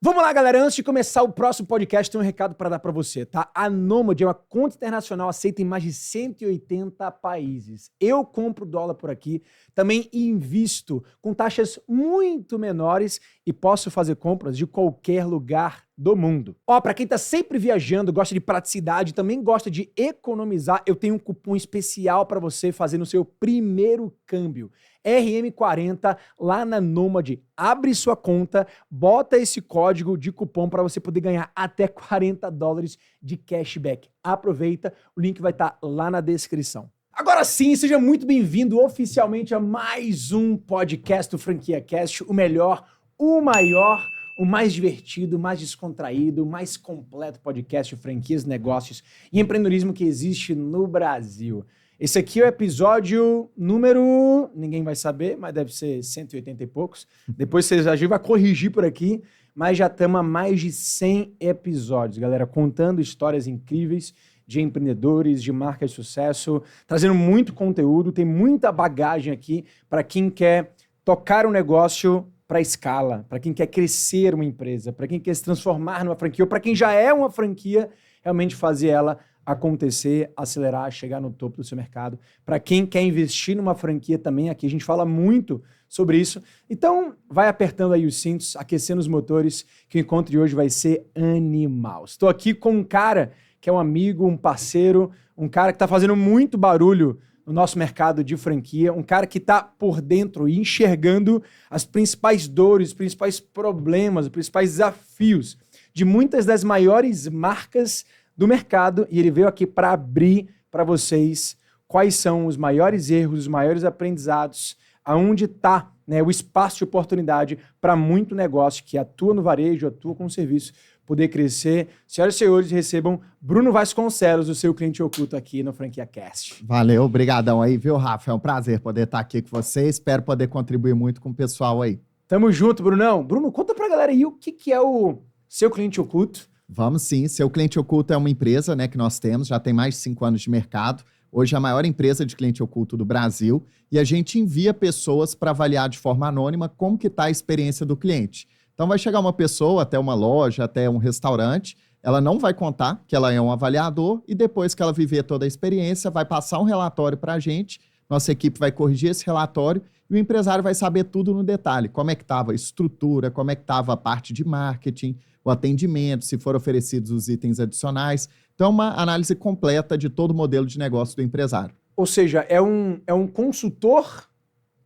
Vamos lá, galera. Antes de começar o próximo podcast, tem um recado para dar para você, tá? A Nomad é uma conta internacional aceita em mais de 180 países. Eu compro dólar por aqui, também invisto com taxas muito menores e posso fazer compras de qualquer lugar do mundo. Ó, para quem tá sempre viajando, gosta de praticidade, também gosta de economizar, eu tenho um cupom especial para você fazer no seu primeiro câmbio. RM40 lá na Nomad. Abre sua conta, bota esse código de cupom para você poder ganhar até $40 de cashback. Aproveita, o link vai estar lá na descrição. Agora sim, seja muito bem-vindo oficialmente a mais um podcast do Franquia Cast, o melhor, o maior, o mais divertido, o mais descontraído, o mais completo podcast de franquias, negócios e empreendedorismo que existe no Brasil. Esse aqui é o episódio número... Ninguém vai saber, mas deve ser 180 e poucos. Depois a gente vai corrigir por aqui, mas já estamos a mais de 100 episódios, galera, contando histórias incríveis de empreendedores, de marcas de sucesso, trazendo muito conteúdo, tem muita bagagem aqui para quem quer tocar um negócio para escala, para quem quer crescer uma empresa, para quem quer se transformar numa franquia, ou para quem já é uma franquia, realmente fazer ela acontecer, acelerar, chegar no topo do seu mercado. Para quem quer investir numa franquia também, aqui a gente fala muito sobre isso. Então, vai apertando aí os cintos, aquecendo os motores, que o encontro de hoje vai ser animal. Estou aqui com um cara que é um amigo, um parceiro, um cara que está fazendo muito barulho no nosso mercado de franquia, um cara que está por dentro e enxergando as principais dores, os principais problemas, os principais desafios de muitas das maiores marcas do mercado, e ele veio aqui para abrir para vocês quais são os maiores erros, os maiores aprendizados, aonde está, né, o espaço de oportunidade para muito negócio que atua no varejo, atua com serviço, poder crescer. Senhoras e senhores, recebam Bruno Vasconcelos, o seu cliente oculto aqui no Franquia Cast. Valeu, obrigadão aí, viu, Rafa? É um prazer poder estar aqui com você, espero poder contribuir muito com o pessoal aí. Tamo junto, Brunão. Bruno, conta pra galera aí o que é o seu cliente oculto. Vamos sim, Seu Cliente Oculto é uma empresa, né, que nós temos, já tem mais de 5 anos de mercado, hoje é a maior empresa de cliente oculto do Brasil, e a gente envia pessoas para avaliar de forma anônima como que está a experiência do cliente. Então vai chegar uma pessoa até uma loja, até um restaurante, ela não vai contar que ela é um avaliador, e depois que ela viver toda a experiência, vai passar um relatório para a gente, nossa equipe vai corrigir esse relatório, e o empresário vai saber tudo no detalhe, como é que estava a estrutura, como é que estava a parte de marketing, o atendimento, se foram oferecidos os itens adicionais. Então, uma análise completa de todo o modelo de negócio do empresário. Ou seja, é um consultor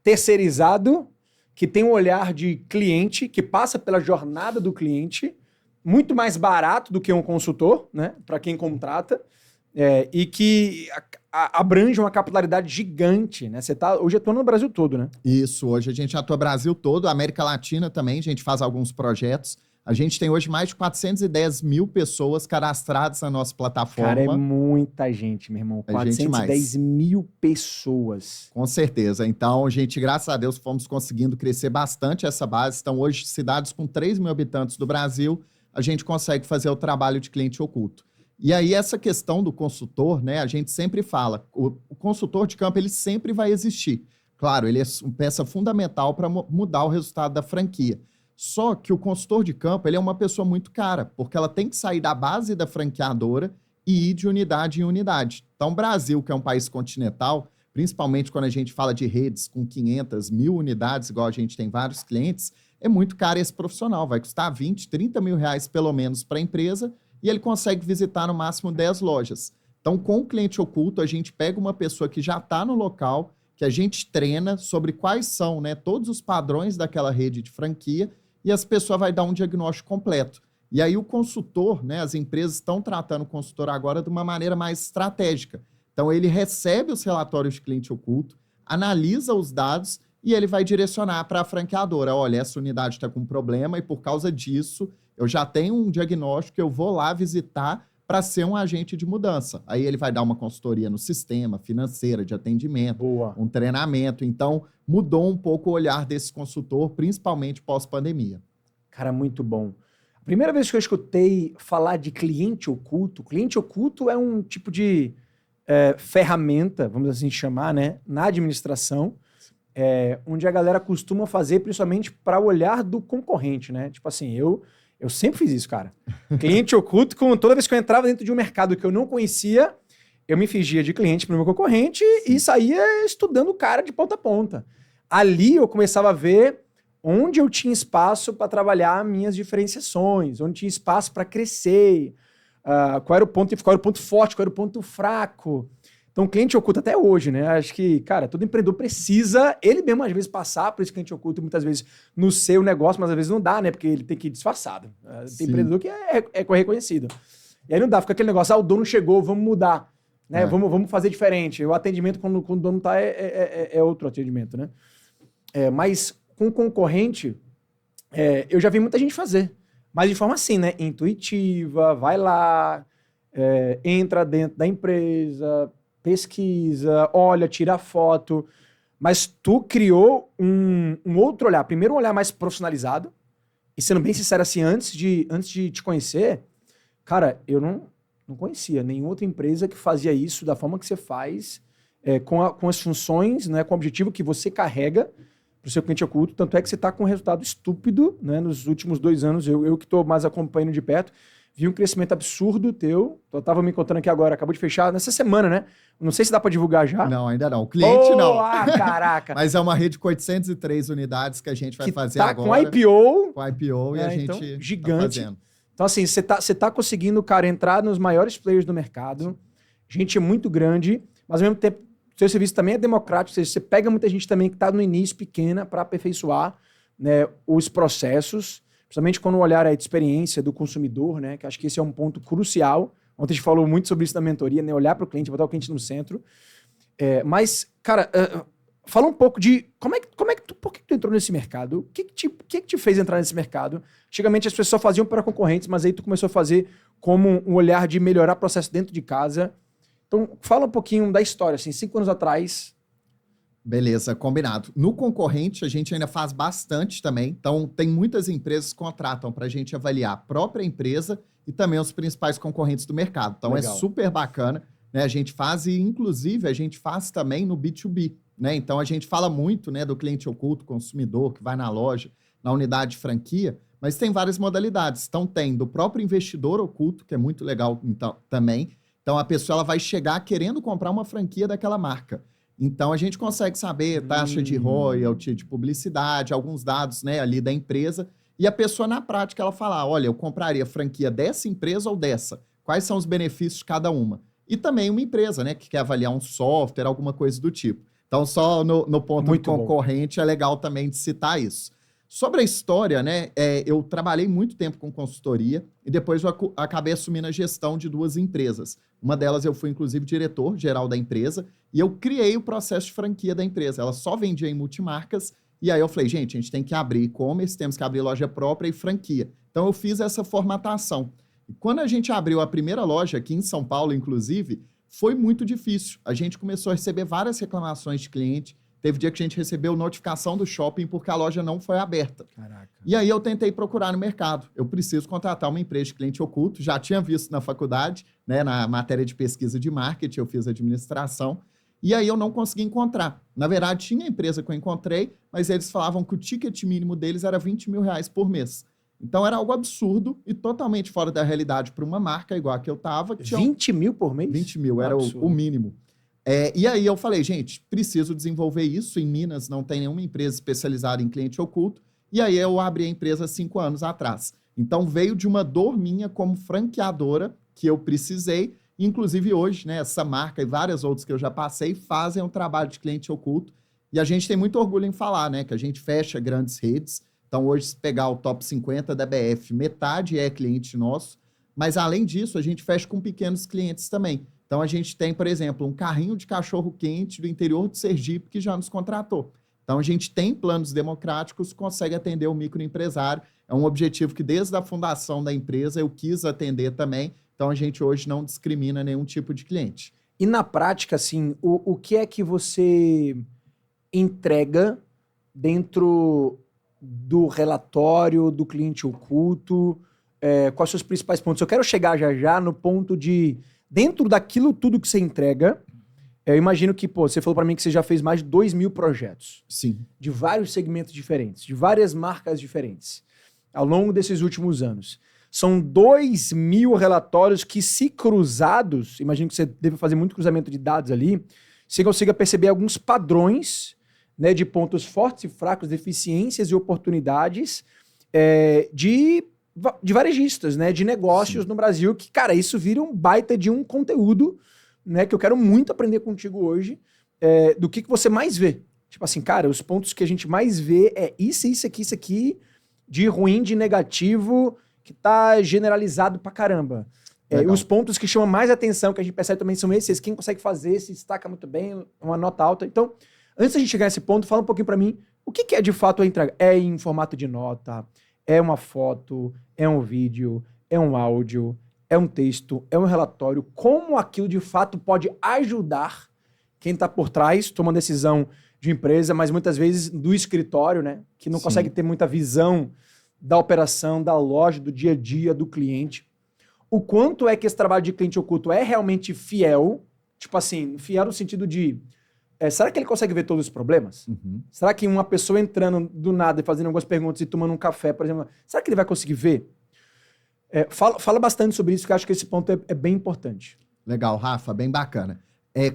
terceirizado que tem um olhar de cliente, que passa pela jornada do cliente, muito mais barato do que um consultor, né, para quem contrata, e que abrange uma capilaridade gigante, né? Você tá hoje atuando no Brasil todo, né? Isso, hoje a gente atua no Brasil todo, América Latina também, a gente faz alguns projetos. A gente tem hoje mais de 410 mil pessoas cadastradas na nossa plataforma. Cara, é muita gente, meu irmão. 410 mil pessoas. Com certeza. Então, a gente, graças a Deus, fomos conseguindo crescer bastante essa base. Então, hoje, cidades com 3 mil habitantes do Brasil, a gente consegue fazer o trabalho de cliente oculto. E aí, essa questão do consultor, né, a gente sempre fala, o consultor de campo, ele sempre vai existir. Claro, ele é uma peça fundamental para mudar o resultado da franquia. Só que o consultor de campo, ele é uma pessoa muito cara, porque ela tem que sair da base da franqueadora e ir de unidade em unidade. Então, o Brasil, que é um país continental, principalmente quando a gente fala de redes com 500 mil unidades, igual a gente tem vários clientes, é muito caro esse profissional. Vai custar 20, 30 mil reais pelo menos para a empresa e ele consegue visitar no máximo 10 lojas. Então, com o cliente oculto, a gente pega uma pessoa que já está no local, que a gente treina sobre quais são, né, todos os padrões daquela rede de franquia, e as pessoas vão dar um diagnóstico completo. E aí o consultor, né, as empresas estão tratando o consultor agora de uma maneira mais estratégica. Então ele recebe os relatórios de cliente oculto, analisa os dados e ele vai direcionar para a franqueadora. Olha, essa unidade está com problema e por causa disso eu já tenho um diagnóstico, eu vou lá visitar para ser um agente de mudança. Aí ele vai dar uma consultoria no sistema, financeira, de atendimento, Boa. Um treinamento. Então, mudou um pouco o olhar desse consultor, principalmente pós-pandemia. Cara, muito bom. A primeira vez que eu escutei falar de cliente oculto é um tipo de ferramenta, vamos assim chamar, né, na administração, onde a galera costuma fazer principalmente para o olhar do concorrente, né? Tipo assim, eu Eu sempre fiz isso, cara. Cliente oculto, toda vez que eu entrava dentro de um mercado que eu não conhecia, eu me fingia de cliente para o meu concorrente e saía estudando o cara de ponta a ponta. Ali eu começava a ver onde eu tinha espaço para trabalhar minhas diferenciações, onde tinha espaço para crescer, qual era o ponto forte, qual era o ponto fraco. Então, cliente oculto até hoje, né? Acho que, cara, todo empreendedor precisa, ele mesmo às vezes passar por esse cliente oculto, muitas vezes no seu negócio, mas às vezes não dá, né? Porque ele tem que ir disfarçado. Tem empreendedor que é reconhecido. E aí não dá, fica aquele negócio, o dono chegou, vamos mudar, né? Vamos fazer diferente. O atendimento, quando o dono tá, é outro atendimento, né? Mas com concorrente, eu já vi muita gente fazer. Mas de forma assim, né? Intuitiva, vai lá, entra dentro da empresa, pesquisa, olha, tira foto. Mas tu criou um outro olhar. Primeiro um olhar mais profissionalizado. E sendo bem sincero assim, antes de te conhecer, cara, eu não conhecia nenhuma outra empresa que fazia isso da forma que você faz, com as funções, né, com o objetivo que você carrega para o seu cliente oculto. Tanto é que você está com um resultado estúpido, né, nos últimos 2 anos. Eu que estou mais acompanhando de perto, vi um crescimento absurdo teu. Eu estava me encontrando aqui agora, acabou de fechar nessa semana, né? Não sei se dá para divulgar já. Não, ainda não. O cliente não. Ah, caraca. Mas é uma rede com 803 unidades que a gente vai fazer agora. Com IPO. Com IPO e a gente então, gigante. tá fazendo. Então, assim, você tá conseguindo, cara, entrar nos maiores players do mercado. Gente muito grande, mas ao mesmo tempo, seu serviço também é democrático. Ou seja, você pega muita gente também que está no início, pequena, para aperfeiçoar, né, os processos, principalmente quando o olhar é de experiência do consumidor, né, que acho que esse é um ponto crucial. Ontem a gente falou muito sobre isso na mentoria, né, olhar para o cliente, botar o cliente no centro. Mas, cara, fala um pouco de por que tu entrou nesse mercado? O que te fez entrar nesse mercado? Antigamente as pessoas só faziam para concorrentes, mas aí tu começou a fazer como um olhar de melhorar processo dentro de casa. Então, fala um pouquinho da história, assim, 5 anos atrás. Beleza, combinado. No concorrente, a gente ainda faz bastante também. Então, tem muitas empresas que contratam para a gente avaliar a própria empresa e também os principais concorrentes do mercado. Então, legal. É super bacana, né? A gente faz e, inclusive, a gente faz também no B2B, né? Então, a gente fala muito, né, do cliente oculto, consumidor, que vai na loja, na unidade de franquia, mas tem várias modalidades. Então, tem do próprio investidor oculto, que é muito legal então, também. Então, a pessoa ela vai chegar querendo comprar uma franquia daquela marca. Então, a gente consegue saber taxa de royalty, de publicidade, alguns dados, né, ali da empresa. E a pessoa, na prática, ela fala, olha, eu compraria franquia dessa empresa ou dessa. Quais são os benefícios de cada uma? E também uma empresa, né, que quer avaliar um software, alguma coisa do tipo. Então, só no ponto muito do concorrente, bom. É legal também de citar isso. Sobre a história, né, eu trabalhei muito tempo com consultoria e depois eu acabei assumindo a gestão de 2 empresas. Uma delas eu fui, inclusive, diretor-geral da empresa e eu criei o processo de franquia da empresa. Ela só vendia em multimarcas e aí eu falei, gente, a gente tem que abrir e-commerce, temos que abrir loja própria e franquia. Então, eu fiz essa formatação. E quando a gente abriu a primeira loja, aqui em São Paulo, inclusive, foi muito difícil. A gente começou a receber várias reclamações de cliente. Teve dia que a gente recebeu notificação do shopping porque a loja não foi aberta. Caraca. E aí eu tentei procurar no mercado. Eu preciso contratar uma empresa de cliente oculto. Já tinha visto na faculdade, né, na matéria de pesquisa de marketing, eu fiz administração. E aí eu não consegui encontrar. Na verdade, tinha empresa que eu encontrei, mas eles falavam que o ticket mínimo deles era R$20 mil por mês. Então era algo absurdo e totalmente fora da realidade para uma marca igual a que eu estava. 20 mil por mês? 20 mil, era o mínimo. E aí eu falei, gente, preciso desenvolver isso. Em Minas não tem nenhuma empresa especializada em cliente oculto. E aí eu abri a empresa 5 anos atrás. Então veio de uma dor minha como franqueadora que eu precisei. Inclusive hoje, né, essa marca e várias outras que eu já passei fazem um trabalho de cliente oculto. E a gente tem muito orgulho em falar, né, que a gente fecha grandes redes. Então hoje, se pegar o top 50 da BF, metade é cliente nosso. Mas além disso, a gente fecha com pequenos clientes também. Então, a gente tem, por exemplo, um carrinho de cachorro-quente do interior de Sergipe que já nos contratou. Então, a gente tem planos democráticos, consegue atender o microempresário. É um objetivo que, desde a fundação da empresa, eu quis atender também. Então, a gente hoje não discrimina nenhum tipo de cliente. E na prática, assim, o que é que você entrega dentro do relatório do cliente oculto? Quais são os principais pontos? Eu quero chegar já no ponto de... Dentro daquilo tudo que você entrega, eu imagino que, você falou para mim que você já fez mais de 2 mil projetos. Sim. De vários segmentos diferentes, de várias marcas diferentes. ao longo desses últimos anos. São 2.000 relatórios que, se cruzados, imagino que você deve fazer muito cruzamento de dados ali, você consiga perceber alguns padrões, né, de pontos fortes e fracos, deficiências e oportunidades de varejistas, né, de negócios no Brasil, que, cara, isso vira um baita de um conteúdo, né, que eu quero muito aprender contigo hoje, do que você mais vê. Tipo assim, cara, os pontos que a gente mais vê é isso aqui, de ruim, de negativo, que tá generalizado pra caramba. Os pontos que chamam mais atenção, que a gente percebe também, são esses. Quem consegue fazer, se destaca muito bem, uma nota alta. Então, antes da gente chegar nesse ponto, fala um pouquinho pra mim, o que é de fato a entrega? É em formato de nota? É uma foto? É um vídeo? É um áudio? É um texto? É um relatório? Como aquilo de fato pode ajudar quem tá por trás, tomando decisão de empresa, mas muitas vezes do escritório, né? Que não consegue ter muita visão da operação, da loja, do dia a dia, do cliente. O quanto é que esse trabalho de cliente oculto é realmente fiel? Tipo assim, fiel no sentido de... será que ele consegue ver todos os problemas? Uhum. Será que uma pessoa entrando do nada e fazendo algumas perguntas e tomando um café, por exemplo, será que ele vai conseguir ver? Fala bastante sobre isso, que eu acho que esse ponto é bem importante. Legal, Rafa, bem bacana.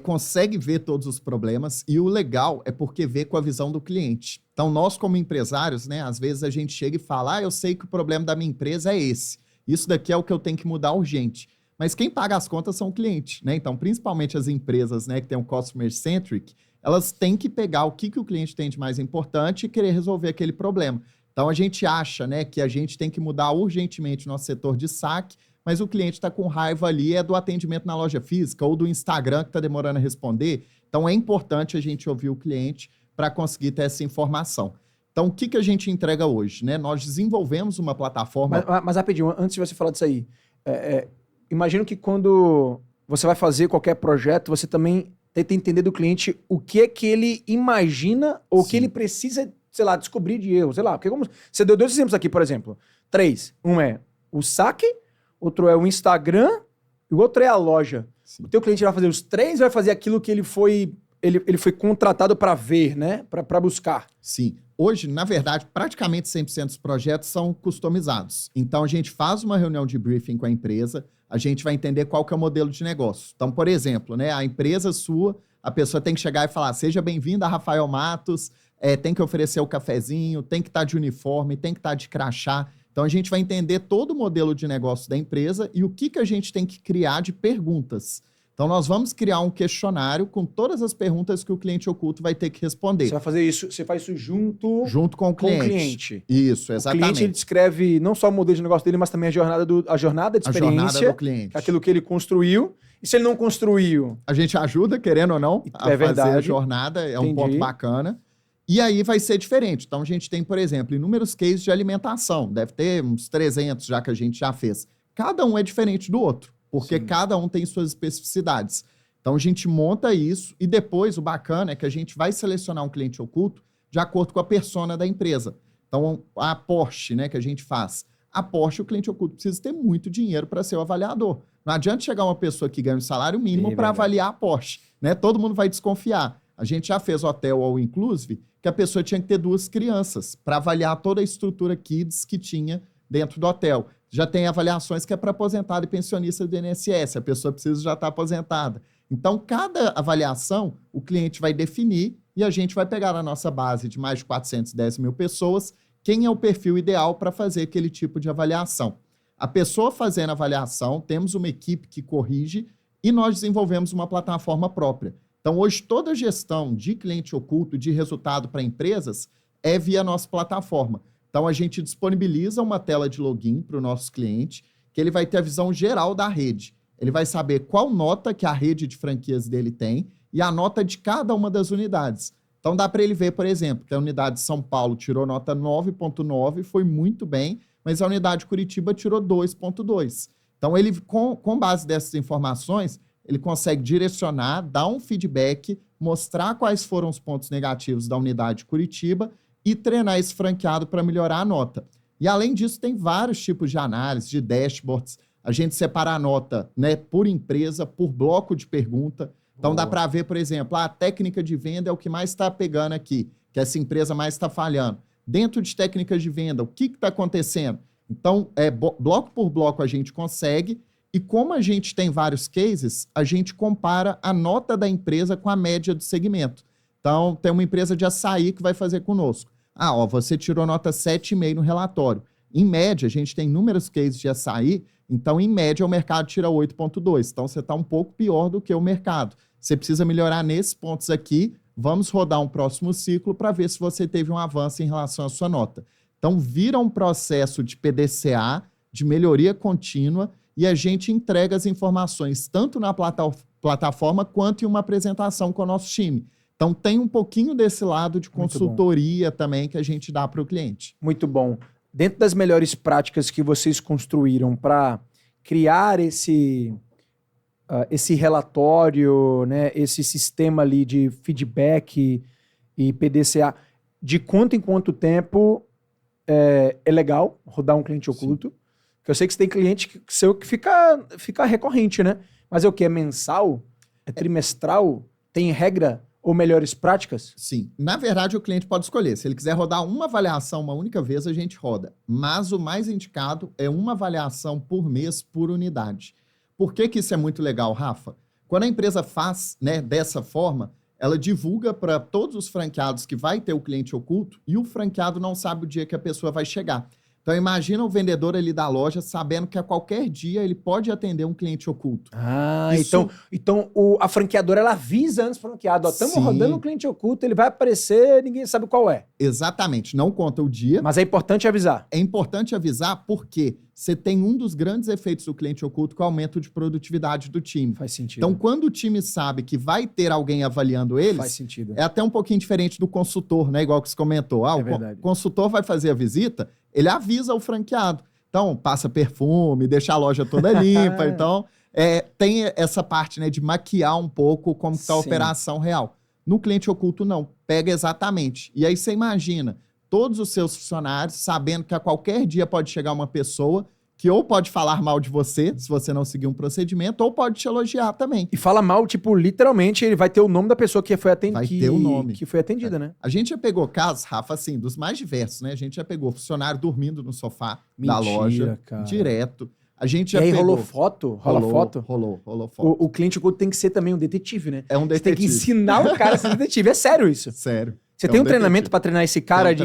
Consegue ver todos os problemas e o legal é porque vê com a visão do cliente. Então, nós como empresários, né, às vezes a gente chega e fala, eu sei que o problema da minha empresa é esse. Isso daqui é o que eu tenho que mudar urgente. Mas quem paga as contas são o cliente, né? Então, principalmente as empresas, né, que tem um customer centric, elas têm que pegar o que o cliente tem de mais importante e querer resolver aquele problema. Então, a gente acha, né, que a gente tem que mudar urgentemente o nosso setor de saque, mas o cliente está com raiva ali do atendimento na loja física ou do Instagram que está demorando a responder. Então, é importante a gente ouvir o cliente para conseguir ter essa informação. Então, o que a gente entrega hoje? Né? Nós desenvolvemos uma plataforma... Mas rapidinho, antes de você falar disso aí, imagino que quando você vai fazer qualquer projeto, você também tenta entender do cliente o que é que ele imagina ou o que ele precisa, sei lá, descobrir de erro, sei lá. Porque como você deu 2 exemplos aqui, por exemplo. 3. Um é o saque, outro é o Instagram e o outro é a loja. Sim. O teu cliente vai fazer os 3 ou vai fazer aquilo que ele foi contratado para ver, né? Para buscar? Sim. Hoje, na verdade, praticamente 100% dos projetos são customizados. Então, a gente faz uma reunião de briefing com a empresa, a gente vai entender qual que é o modelo de negócio. Então, por exemplo, né, a empresa sua, a pessoa tem que chegar e falar, seja bem-vinda a Rafael Matos, tem que oferecer o cafezinho, tem que estar de uniforme, tem que estar de crachá. Então, a gente vai entender todo o modelo de negócio da empresa e o que a gente tem que criar de perguntas. Então, nós vamos criar um questionário com todas as perguntas que o cliente oculto vai ter que responder. Você vai fazer isso, você faz isso junto com o cliente. Isso, exatamente. O cliente ele descreve não só o modelo de negócio dele, mas também a jornada de experiência. A jornada do cliente. Aquilo que ele construiu. E se ele não construiu? A gente ajuda, querendo ou não, a fazer a jornada. Entendi. Um ponto bacana. E aí vai ser diferente. Então, a gente tem, por exemplo, inúmeros cases de alimentação. Deve ter uns 300 já que a gente já fez. Cada um é diferente do outro. Porque cada um tem suas especificidades. Então, a gente monta isso e depois o bacana é que a gente vai selecionar um cliente oculto de acordo com a persona da empresa. Então, a Porsche, né, que a gente faz. A Porsche, o cliente oculto precisa ter muito dinheiro para ser o avaliador. Não adianta chegar uma pessoa que ganha um salário mínimo para avaliar a Porsche. Né? Todo mundo vai desconfiar. A gente já fez hotel all inclusive, que a pessoa tinha que ter 2 crianças para avaliar toda a estrutura kids que tinha dentro do hotel. Já tem avaliações que é para aposentado e pensionista do INSS, a pessoa precisa já estar aposentada. Então, cada avaliação, o cliente vai definir e a gente vai pegar na nossa base de mais de 410 mil pessoas quem é o perfil ideal para fazer aquele tipo de avaliação. A pessoa fazendo a avaliação, temos uma equipe que corrige e nós desenvolvemos uma plataforma própria. Então, hoje, toda a gestão de cliente oculto, de resultado para empresas, é via nossa plataforma. Então, a gente disponibiliza uma tela de login para o nosso cliente, que ele vai ter a visão geral da rede. Ele vai saber qual nota que a rede de franquias dele tem e a nota de cada uma das unidades. Então, dá para ele ver, por exemplo, que a unidade de São Paulo tirou nota 9,9, foi muito bem, mas a unidade de Curitiba tirou 2,2. Então, ele, com base dessas informações, ele consegue direcionar, dar um feedback, mostrar quais foram os pontos negativos da unidade de Curitiba e treinar esse franqueado para melhorar a nota. E, além disso, tem vários tipos de análise, de dashboards. A gente separa a nota, né, por empresa, por bloco de pergunta. Então, dá para ver, por exemplo, a técnica de venda é o que mais está pegando aqui, que essa empresa mais está falhando. dentro de técnicas de venda, o que está acontecendo? Então, bloco por bloco a gente consegue, e como a gente tem vários cases, a gente compara a nota da empresa com a média do segmento. Então, tem uma empresa de açaí que vai fazer conosco. Você tirou nota 7,5 no relatório. Em média, a gente tem inúmeros cases de açaí, então, em média, o mercado tira 8,2. Então, você está um pouco pior do que o mercado. Você precisa melhorar nesses pontos aqui. Vamos rodar um próximo ciclo para ver se você teve um avanço em relação à sua nota. Então, vira um processo de PDCA, de melhoria contínua, e a gente entrega as informações tanto na plataforma quanto em uma apresentação com o nosso time. Então, tem um pouquinho desse lado de consultoria também que a gente dá para o cliente. Muito bom. Dentro das melhores práticas que vocês construíram para criar esse relatório, né, esse sistema ali de feedback e PDCA, de quanto em quanto tempo é legal rodar um cliente oculto? Sim. Porque eu sei que você tem cliente seu que fica recorrente, né? Mas é o que? É mensal? É trimestral? Tem regra ou melhores práticas? Sim. Na verdade, o cliente pode escolher. Se ele quiser rodar uma avaliação uma única vez, a gente roda. Mas o mais indicado é uma avaliação por mês, por unidade. Por que isso é muito legal, Rafa? Quando a empresa faz, né, dessa forma, ela divulga para todos os franqueados que vai ter o cliente oculto e o franqueado não sabe o dia que a pessoa vai chegar. Então, imagina o vendedor ali da loja sabendo que a qualquer dia ele pode atender um cliente oculto. Então a franqueadora ela avisa antes o franqueado. Estamos rodando um cliente oculto, ele vai aparecer, ninguém sabe qual é. Exatamente, não conta o dia. Mas é importante avisar. É importante avisar porque você tem um dos grandes efeitos do cliente oculto, que é o aumento de produtividade do time. Faz sentido. Então, quando o time sabe que vai ter alguém avaliando eles, faz sentido. É até um pouquinho diferente do consultor, né? Igual que você comentou. O consultor vai fazer a visita, ele avisa o franqueado. Então, passa perfume, deixa a loja toda limpa. Então, tem essa parte, né, de maquiar um pouco como está a operação real. No cliente oculto, não. Pega exatamente. E aí você imagina todos os seus funcionários sabendo que a qualquer dia pode chegar uma pessoa que ou pode falar mal de você, se você não seguir um procedimento, ou pode te elogiar também. E fala mal, tipo, literalmente, ele vai ter o nome da pessoa que foi atendida. Vai ter o nome. Que foi atendida, né? A gente já pegou casos, Rafa, assim, dos mais diversos, né? A gente já pegou funcionário dormindo no sofá da loja, cara. Direto. A gente já pegou... rolou foto? Rola foto? Rolou foto. O cliente oculto tem que ser também um detetive, né? É um detetive. Você tem que ensinar o cara a ser detetive. É sério isso? Sério. Você tem um treinamento para treinar esse cara de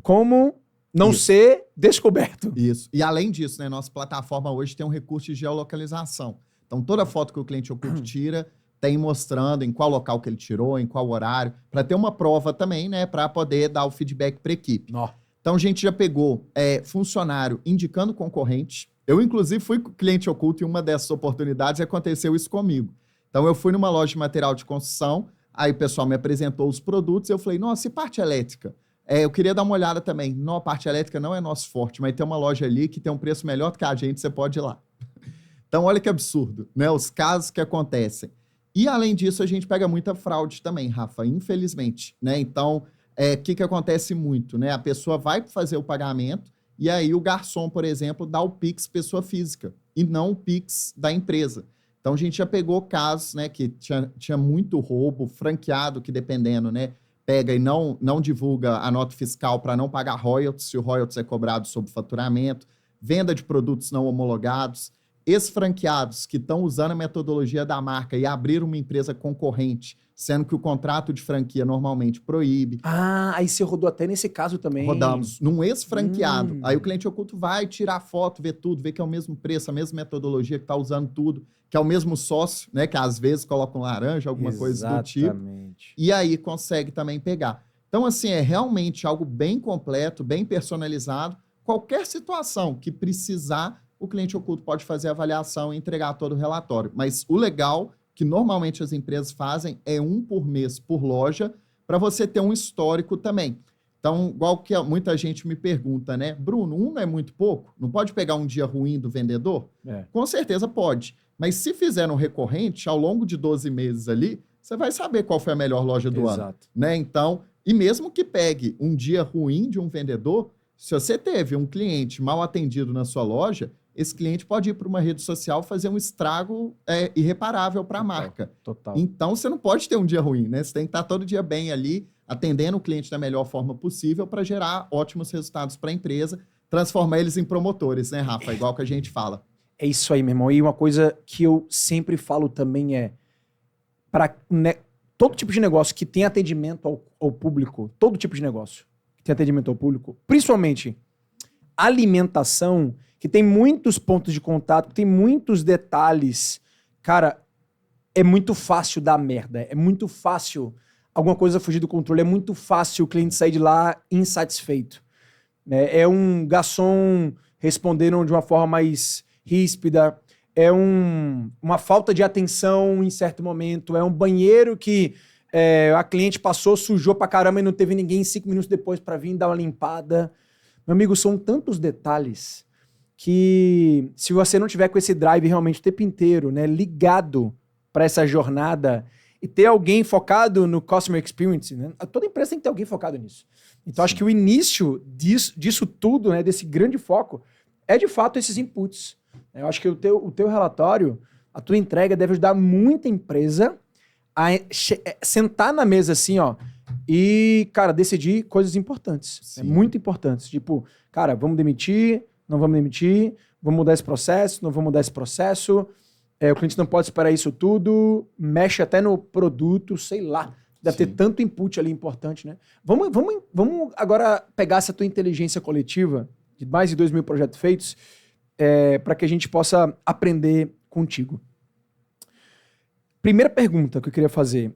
como não ser descoberto. Isso. E além disso, né, nossa plataforma hoje tem um recurso de geolocalização. Então, toda foto que o cliente oculto tira tem mostrando em qual local que ele tirou, em qual horário, para ter uma prova também, né, para poder dar o feedback para a equipe. Então, a gente já pegou funcionário indicando concorrente. Eu, inclusive, fui cliente oculto em uma dessas oportunidades e aconteceu isso comigo. Então, eu fui numa loja de material de construção, aí o pessoal me apresentou os produtos, eu falei, nossa, e parte elétrica? Eu queria dar uma olhada também. Não, a parte elétrica não é nosso forte, mas tem uma loja ali que tem um preço melhor do que a gente, você pode ir lá. Então, olha que absurdo, né? Os casos que acontecem. E, além disso, a gente pega muita fraude também, Rafa, infelizmente, né? Então, que acontece muito, né? A pessoa vai fazer o pagamento e aí o garçom, por exemplo, dá o Pix pessoa física e não o Pix da empresa. Então, a gente já pegou casos, né, que tinha muito roubo, franqueado, que dependendo, né, pega e não divulga a nota fiscal para não pagar royalties, se o royalties é cobrado sobre faturamento, venda de produtos não homologados, ex-franqueados que estão usando a metodologia da marca e abriram uma empresa concorrente, sendo que o contrato de franquia normalmente proíbe. Aí você rodou até nesse caso também. Rodamos num ex-franqueado. Aí o cliente oculto vai tirar foto, ver tudo, ver que é o mesmo preço, a mesma metodologia, que está usando tudo, que é o mesmo sócio, né? Que às vezes coloca um laranja, alguma coisa do tipo. E aí consegue também pegar. Então, assim, é realmente algo bem completo, bem personalizado. Qualquer situação que precisar, o cliente oculto pode fazer a avaliação e entregar todo o relatório. Mas o legal que normalmente as empresas fazem é um por mês por loja, para você ter um histórico também. Então, igual que muita gente me pergunta, né? Bruno, um não é muito pouco? Não pode pegar um dia ruim do vendedor? Com certeza pode. Mas se fizer um recorrente, ao longo de 12 meses ali, você vai saber qual foi a melhor loja do ano. Né? Então, e mesmo que pegue um dia ruim de um vendedor, se você teve um cliente mal atendido na sua loja, esse cliente pode ir para uma rede social fazer um estrago irreparável para a marca. Total. Então, você não pode ter um dia ruim, né? Você tem que estar todo dia bem ali, atendendo o cliente da melhor forma possível para gerar ótimos resultados para a empresa, transformar eles em promotores, né, Rafa? Igual que a gente fala. É isso aí, meu irmão. E uma coisa que eu sempre falo também é, para todo tipo de negócio que tem atendimento ao público, todo tipo de negócio que tem atendimento ao público, principalmente alimentação, que tem muitos pontos de contato, que tem muitos detalhes, cara, é muito fácil dar merda, é muito fácil alguma coisa fugir do controle, é muito fácil o cliente sair de lá insatisfeito. Né? É um garçom respondendo de uma forma mais ríspida, é uma falta de atenção em certo momento, é um banheiro que a cliente passou, sujou pra caramba e não teve ninguém 5 minutos depois pra vir dar uma limpada. Meu amigo, são tantos detalhes que se você não tiver com esse drive realmente o tempo inteiro, né, ligado para essa jornada e ter alguém focado no customer experience, né? Toda empresa tem que ter alguém focado nisso. Então, acho que o início disso tudo, né, desse grande foco, é de fato esses inputs. Eu acho que o teu relatório, a tua entrega deve ajudar muita empresa a sentar na mesa assim, ó, e, cara, decidir coisas importantes, né, muito importantes. Tipo, cara, vamos demitir, não vamos demitir, vamos mudar esse processo, não vamos mudar esse processo, o cliente não pode esperar isso tudo, mexe até no produto, sei lá. Deve ter tanto input ali importante, né? Vamos agora pegar essa tua inteligência coletiva, de mais de 2.000 projetos feitos, para que a gente possa aprender contigo. Primeira pergunta que eu queria fazer.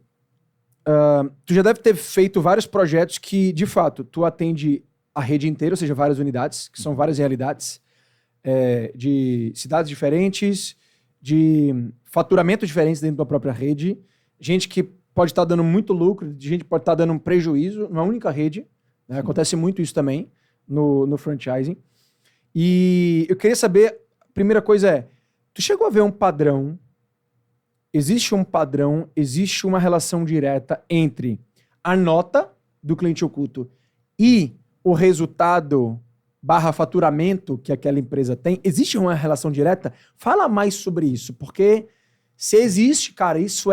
Tu já deve ter feito vários projetos que, de fato, tu atende a rede inteira, ou seja, várias unidades, que são várias realidades, de cidades diferentes, de faturamentos diferentes dentro da própria rede, gente que pode estar dando muito lucro, gente que pode estar dando um prejuízo numa única rede, né? Acontece muito isso também no franchising. E eu queria saber, a primeira coisa tu chegou a ver um padrão, existe uma relação direta entre a nota do cliente oculto e o resultado / faturamento que aquela empresa tem? Existe uma relação direta? Fala mais sobre isso, porque se existe, cara, isso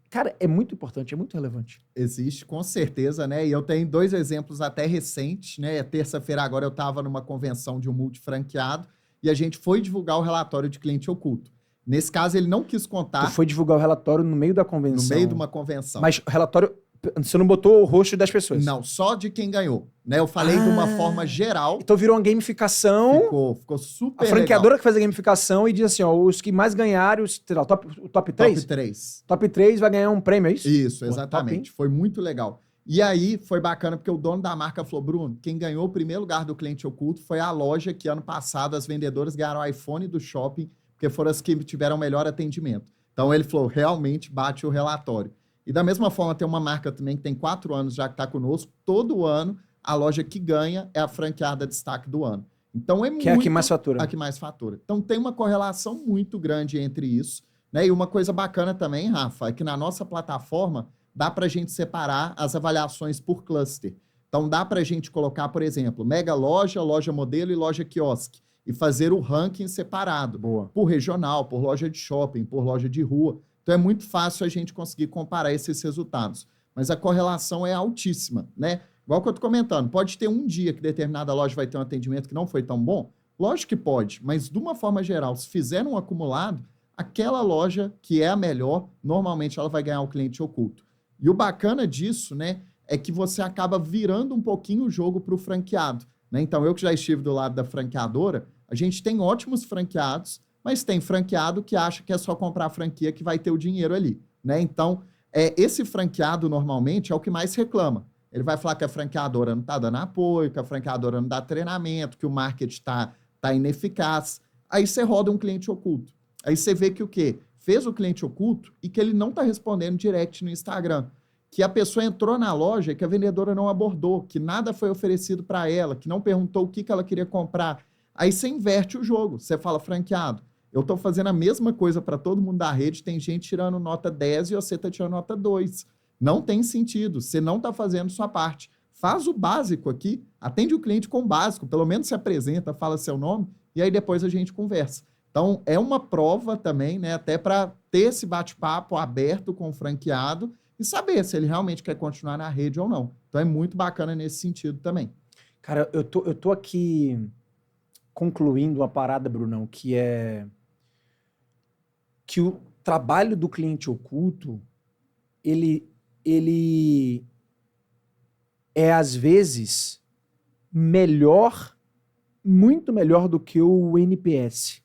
cara, é muito importante, é muito relevante. Existe, com certeza, né? E eu tenho 2 exemplos até recentes, né? Terça-feira agora eu estava numa convenção de um multifranqueado e a gente foi divulgar o relatório de cliente oculto. Nesse caso, ele não quis contar... Tu foi divulgar o relatório no meio da convenção. No meio de uma convenção. Mas o relatório... Você não botou o rosto das pessoas? Não, só de quem ganhou. Né? Eu falei de uma forma geral. Então virou uma gamificação. Ficou super legal. A franqueadora legal. Que faz a gamificação e diz assim, ó, os que mais ganharem, o top 3? Top 3. Top 3 vai ganhar um prêmio, é isso? Isso, exatamente. Foi muito legal. E aí foi bacana porque o dono da marca falou, Bruno, quem ganhou o primeiro lugar do cliente oculto foi a loja que ano passado as vendedoras ganharam o iPhone do shopping, porque foram as que tiveram melhor atendimento. Então ele falou, realmente bate o relatório. E da mesma forma, tem uma marca também que tem 4 anos já que está conosco. Todo ano, a loja que ganha é a franqueada destaque do ano. Então é muito... Que é a que mais fatura. A que mais fatura. Então tem uma correlação muito grande entre isso. Né? E uma coisa bacana também, Rafa, é que na nossa plataforma dá para a gente separar as avaliações por cluster. Então dá para a gente colocar, por exemplo, mega loja, loja modelo e loja quiosque. E fazer o ranking separado. Boa. Por regional, por loja de shopping, por loja de rua. Então é muito fácil a gente conseguir comparar esses resultados. Mas a correlação é altíssima, né? Igual que eu tô comentando, pode ter um dia que determinada loja vai ter um atendimento que não foi tão bom? Lógico que pode, mas de uma forma geral, se fizer um acumulado, aquela loja que é a melhor, normalmente ela vai ganhar o cliente oculto. E o bacana disso, né, é que você acaba virando um pouquinho o jogo para o franqueado, né? Então eu que já estive do lado da franqueadora, a gente tem ótimos franqueados, mas tem franqueado que acha que é só comprar a franquia que vai ter o dinheiro ali, né? Então, esse franqueado normalmente é o que mais reclama. Ele vai falar que a franqueadora não está dando apoio, que a franqueadora não dá treinamento, que o marketing tá ineficaz. Aí você roda um cliente oculto. Aí você vê que o quê? Fez o cliente oculto e que ele não está respondendo direct no Instagram. Que a pessoa entrou na loja e que a vendedora não abordou, que nada foi oferecido para ela, que não perguntou o que ela queria comprar. Aí você inverte o jogo. Você fala, franqueado, eu estou fazendo a mesma coisa para todo mundo da rede, tem gente tirando nota 10 e você está tirando nota 2. Não tem sentido, você não está fazendo sua parte. Faz o básico aqui, atende o cliente com o básico, pelo menos se apresenta, fala seu nome, e aí depois a gente conversa. Então, é uma prova também, né, até para ter esse bate-papo aberto com o franqueado e saber se ele realmente quer continuar na rede ou não. Então é muito bacana nesse sentido também. Cara, eu tô aqui concluindo uma parada, Brunão, que é que o trabalho do cliente oculto, ele é, às vezes, melhor, muito melhor do que o NPS.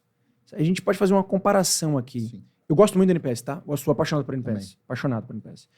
A gente pode fazer uma comparação aqui. Sim. Eu gosto muito do NPS, tá? Eu sou apaixonado por NPS. Também. Apaixonado por NPS.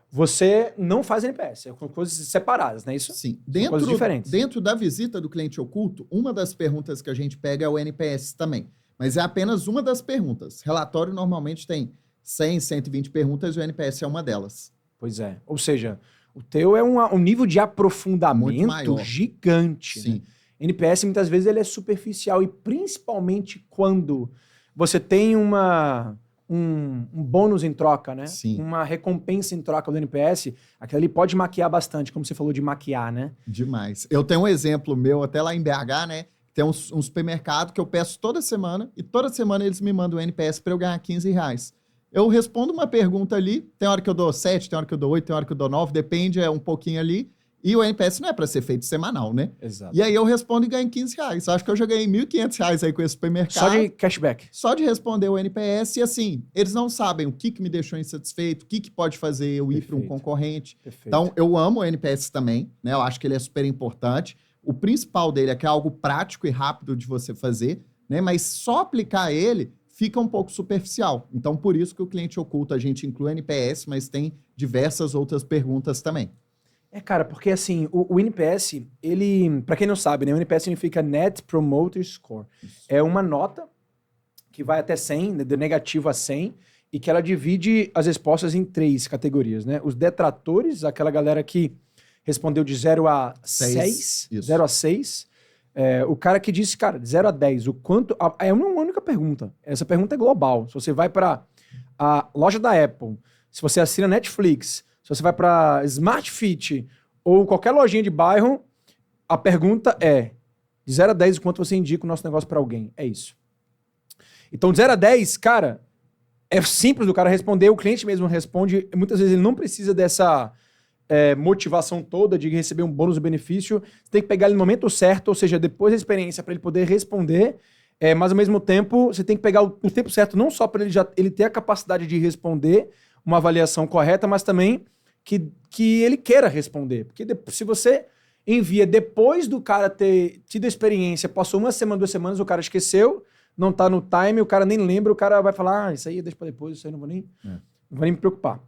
Você não faz NPS, é com coisas separadas, não é isso? Sim. São coisas diferentes. Dentro da visita do cliente oculto, uma das perguntas que a gente pega é o NPS também. Mas é apenas uma das perguntas. Relatório normalmente tem 100, 120 perguntas e o NPS é uma delas. Pois é. Ou seja, o teu é um nível de aprofundamento Muito maior. gigante. Sim. Né? NPS, muitas vezes, ele é superficial. E principalmente quando você tem um bônus em troca, né? Sim. Uma recompensa em troca do NPS, aquilo ali pode maquiar bastante, como você falou de maquiar, né? Demais. Eu tenho um exemplo meu, até lá em BH, né? Tem um supermercado que eu peço toda semana, e toda semana eles me mandam o NPS para eu ganhar R$15. Eu respondo uma pergunta ali, tem hora que eu dou 7, tem hora que eu dou 8, tem hora que eu dou 9, depende, é um pouquinho ali. E o NPS não é para ser feito semanal, né? Exato. E aí eu respondo e ganho R$15. Acho que eu já ganhei R$1.500 aí com esse supermercado. Só de cashback. Só de responder o NPS. E assim, eles não sabem o que me deixou insatisfeito, o que pode fazer eu ir para um Perfeito. concorrente. Perfeito. Então, eu amo o NPS também, né? Eu acho que ele é super importante. O principal dele é que é algo prático e rápido de você fazer, né? Mas só aplicar ele fica um pouco superficial. Então, por isso que o cliente oculto, a gente inclui o NPS, mas tem diversas outras perguntas também. Cara, porque assim, o NPS, ele, pra quem não sabe, né, o NPS significa Net Promoter Score. Isso. É uma nota que vai até 100, né, de negativo a 100, e que ela divide as respostas em 3 categorias, né? Os detratores, aquela galera que respondeu de 0 a 6, Isso. 0 a 6. O cara que disse, cara, de 0 a 10, o quanto... É uma única pergunta. Essa pergunta é global. Se você vai pra a loja da Apple, se você assina Netflix, se você vai para Smart Fit ou qualquer lojinha de bairro, a pergunta é, de 0 a 10, o quanto você indica o nosso negócio para alguém? É isso. Então, de 0 a 10, cara, é simples do cara responder, o cliente mesmo responde. Muitas vezes ele não precisa dessa motivação toda de receber um bônus ou benefício. Você tem que pegar ele no momento certo, ou seja, depois da experiência, para ele poder responder. Mas, ao mesmo tempo, você tem que pegar o tempo certo, não só para ele ter a capacidade de responder uma avaliação correta, mas também que ele queira responder. Porque se você envia depois do cara ter tido a experiência, passou 1 semana, 2 semanas, o cara esqueceu, não tá no time, o cara nem lembra, o cara vai falar, isso aí deixa pra depois, isso aí não vou nem me preocupar.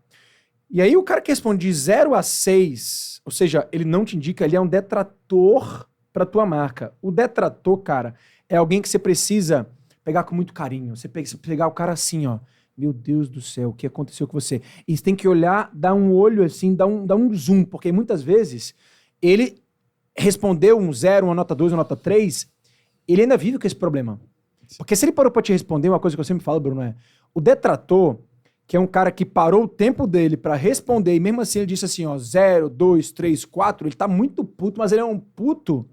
E aí o cara que responde de 0 a 6, ou seja, ele não te indica, ele é um detrator pra tua marca. O detrator, cara, é alguém que você precisa pegar com muito carinho. Você pegar o cara assim, ó, meu Deus do céu, o que aconteceu com você? E você tem que olhar, dar um olho assim, dar um zoom, porque muitas vezes ele respondeu um 0, uma nota 2, uma nota 3, ele ainda vive com esse problema. Porque se ele parou pra te responder, uma coisa que eu sempre falo, Bruno, o detrator, que é um cara que parou o tempo dele pra responder, e mesmo assim ele disse assim, ó, 0, 2, 3, 4, ele tá muito puto, mas ele é um puto,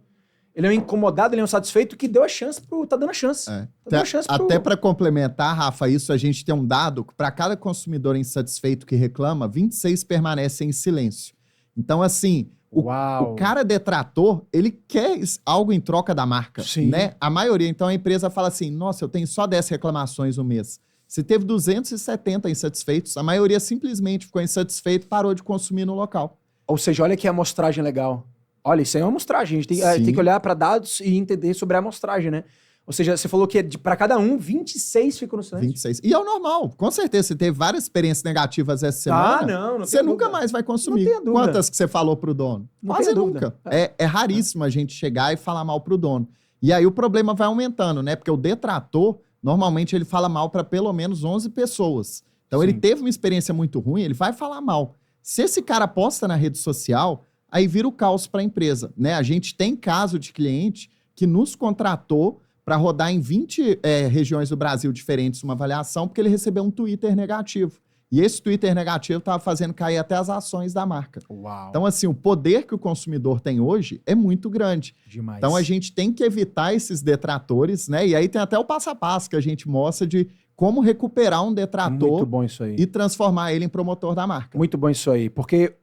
ele é um incomodado, ele é um satisfeito que deu a chance tá dando a chance. Tá dando a chance Até para complementar, Rafa, isso a gente tem um dado que para cada consumidor insatisfeito que reclama, 26 permanecem em silêncio. Então, assim, o cara detrator, ele quer algo em troca da marca, Sim. Né? A maioria, então a empresa fala assim, nossa, eu tenho só 10 reclamações no mês. Você teve 270 insatisfeitos, a maioria simplesmente ficou insatisfeito e parou de consumir no local. Ou seja, olha que amostragem legal. Olha, isso aí é uma amostragem. A gente tem que olhar para dados e entender sobre a amostragem, né? Ou seja, você falou que para cada 26 ficam no silêncio. 26. E é o normal. Com certeza, você teve várias experiências negativas essa semana. Não você nunca mais vai consumir. Não tenha dúvida. Quantas que você falou pro dono? Quase nunca. É raríssimo a gente chegar e falar mal pro dono. E aí o problema vai aumentando, né? Porque o detrator, normalmente ele fala mal para pelo menos 11 pessoas. Então ele teve uma experiência muito ruim, ele vai falar mal. Se esse cara posta na rede social, aí vira o caos para a empresa, né? A gente tem caso de cliente que nos contratou para rodar em 20 regiões do Brasil diferentes uma avaliação, porque ele recebeu um Twitter negativo. E esse Twitter negativo estava fazendo cair até as ações da marca. Uau. Então, assim, o poder que o consumidor tem hoje é muito grande. Demais. Então, a gente tem que evitar esses detratores, né? E aí tem até o passo a passo que a gente mostra de como recuperar um detrator Muito bom isso aí. e transformar ele em promotor da marca. Muito bom isso aí. Porque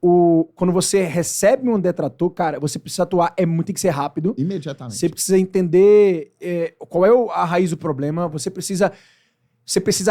quando você recebe um detrator, cara, você precisa atuar, tem que ser rápido. Imediatamente. Você precisa entender qual é a raiz do problema. Você precisa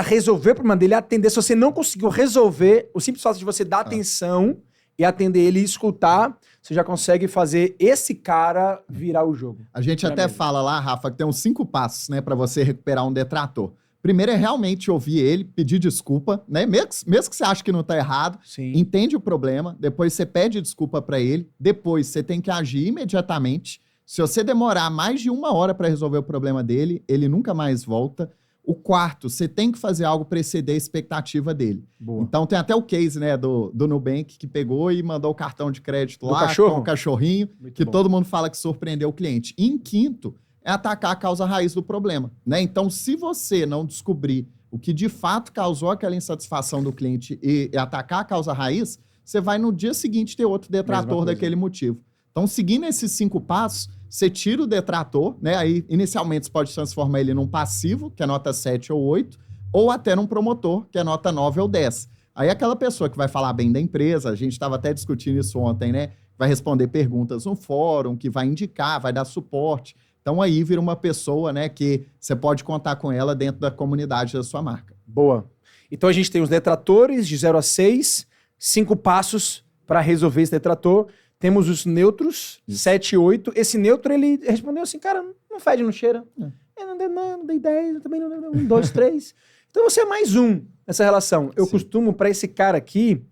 resolver o problema dele, atender. Se você não conseguiu resolver, o simples fato de você dar atenção e atender ele e escutar, você já consegue fazer esse cara virar o jogo. A gente até fala lá, Rafa, que tem uns 5 passos, né, para você recuperar um detrator. Primeiro é realmente ouvir ele, pedir desculpa, né? Mesmo que você ache que não tá errado, Sim. entende o problema, depois você pede desculpa para ele, depois você tem que agir imediatamente. Se você demorar mais de 1 hora para resolver o problema dele, ele nunca mais volta. O quarto, você tem que fazer algo para exceder a expectativa dele. Boa. Então tem até o case, né, do Nubank, que pegou e mandou o cartão de crédito Do lá cachorro? com o cachorrinho, Muito que bom. todo mundo fala que surpreendeu o cliente. E em quinto, é atacar a causa raiz do problema, né? Então, se você não descobrir o que de fato causou aquela insatisfação do cliente e atacar a causa raiz, você vai no dia seguinte ter outro detrator daquele motivo. Então, seguindo esses 5 passos, você tira o detrator, né? Aí, inicialmente, você pode transformar ele num passivo, que é nota 7 ou 8, ou até num promotor, que é nota 9 ou 10. Aí, aquela pessoa que vai falar bem da empresa, a gente estava até discutindo isso ontem, né? Vai responder perguntas no fórum, que vai indicar, vai dar suporte. Então, aí vira uma pessoa, né, que você pode contar com ela dentro da comunidade da sua marca. Boa. Então, a gente tem os detratores de 0 a 6, 5 passos para resolver esse detrator. Temos os neutros, 7 e 8. Esse neutro, ele respondeu assim, cara, não fede, não cheira. Eu não dei 10, eu também não dei 1, 2, 3. Então, você é mais um nessa relação. Eu costumo, para esse cara aqui,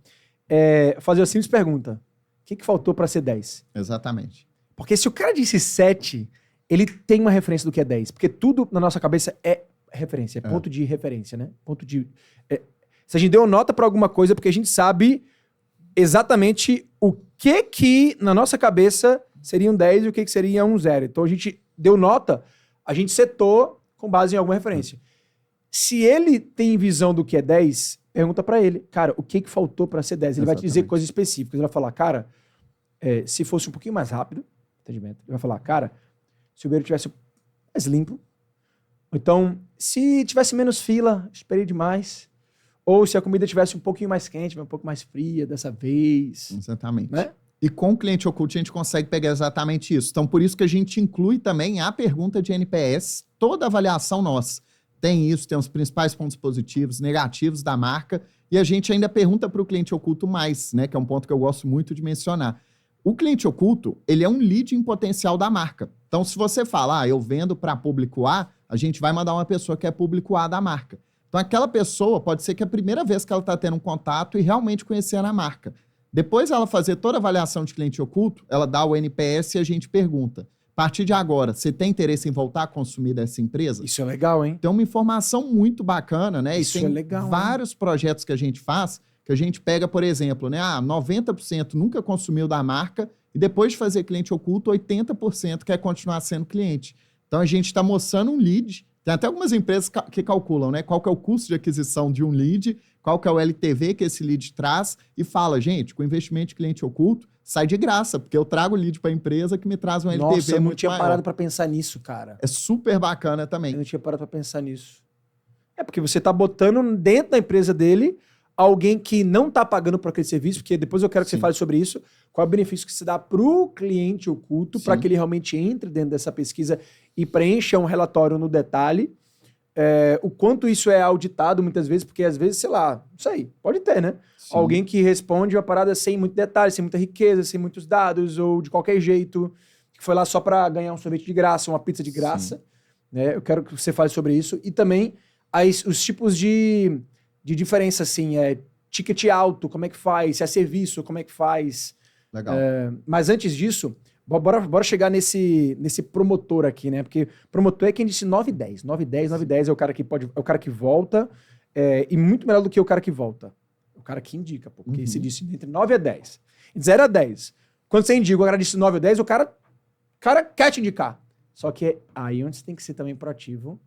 fazer a simples pergunta. O que faltou para ser 10? Exatamente. Porque se o cara disse 7... ele tem uma referência do que é 10. Porque tudo na nossa cabeça é referência, é ponto de referência, né? Ponto de... se a gente deu nota pra alguma coisa, é porque a gente sabe exatamente o que na nossa cabeça seria um 10 e o que seria um 0. Então a gente deu nota, a gente setou com base em alguma referência. Se ele tem visão do que é 10, pergunta pra ele, cara, o que faltou pra ser 10? Ele vai te dizer coisas específicas. Ele vai falar, cara, se fosse um pouquinho mais rápido, entendimento, ele vai falar, cara, se o banheiro tivesse mais limpo. Então, se tivesse menos fila, esperei demais. Ou se a comida tivesse um pouquinho mais quente, um pouco mais fria dessa vez. Exatamente. Né? E com o cliente oculto a gente consegue pegar exatamente isso. Então, por isso que a gente inclui também a pergunta de NPS, toda avaliação nossa. Tem isso, tem os principais pontos positivos, negativos da marca, e a gente ainda pergunta para o cliente oculto mais, né? Que é um ponto que eu gosto muito de mencionar. O cliente oculto, ele é um lead em potencial da marca. Então, se você falar, eu vendo para público A, a gente vai mandar uma pessoa que é público A da marca. Então, aquela pessoa pode ser que é a primeira vez que ela está tendo um contato e realmente conhecendo a marca. Depois ela fazer toda a avaliação de cliente oculto, ela dá o NPS e a gente pergunta, a partir de agora, você tem interesse em voltar a consumir dessa empresa? Isso é legal, hein? Tem uma informação muito bacana, né? Isso e tem é legal, vários projetos que a gente faz, que a gente pega, por exemplo, né? 90% nunca consumiu da marca e depois de fazer cliente oculto, 80% quer continuar sendo cliente. Então, a gente está mostrando um lead. Tem até algumas empresas que calculam, né? Qual que é o custo de aquisição de um lead, qual que é o LTV que esse lead traz e fala, gente, com investimento de cliente oculto, sai de graça, porque eu trago lead para a empresa que me traz um LTV muito maior. Nossa, eu não tinha parado para pensar nisso, cara. É super bacana também. Eu não tinha parado para pensar nisso. É porque você tá botando dentro da empresa dele alguém que não tá pagando por aquele serviço, porque depois eu quero que você fale sobre isso, qual é o benefício que se dá pro cliente oculto para que ele realmente entre dentro dessa pesquisa e preencha um relatório no detalhe, o quanto isso é auditado muitas vezes, porque às vezes, sei lá, não sei, pode ter, né? Sim. Alguém que responde uma parada sem muito detalhe, sem muita riqueza, sem muitos dados, ou de qualquer jeito, que foi lá só para ganhar um sorvete de graça, uma pizza de graça, né? Eu quero que você fale sobre isso. E também os tipos de diferença, assim, ticket alto, como é que faz? Se é serviço, como é que faz? Legal. Mas antes disso, bora chegar nesse promotor aqui, né? Porque promotor é quem disse 9 e 10. 9 e 10, 9 e 10 é o cara que pode, é o cara que volta, e muito melhor do que o cara que volta. O cara que indica, pô, porque se disse entre 9 e 10. De 0 a 10. Quando você indica, o cara disse 9 ou 10, o cara quer te indicar. Só que aí onde você tem que ser também proativo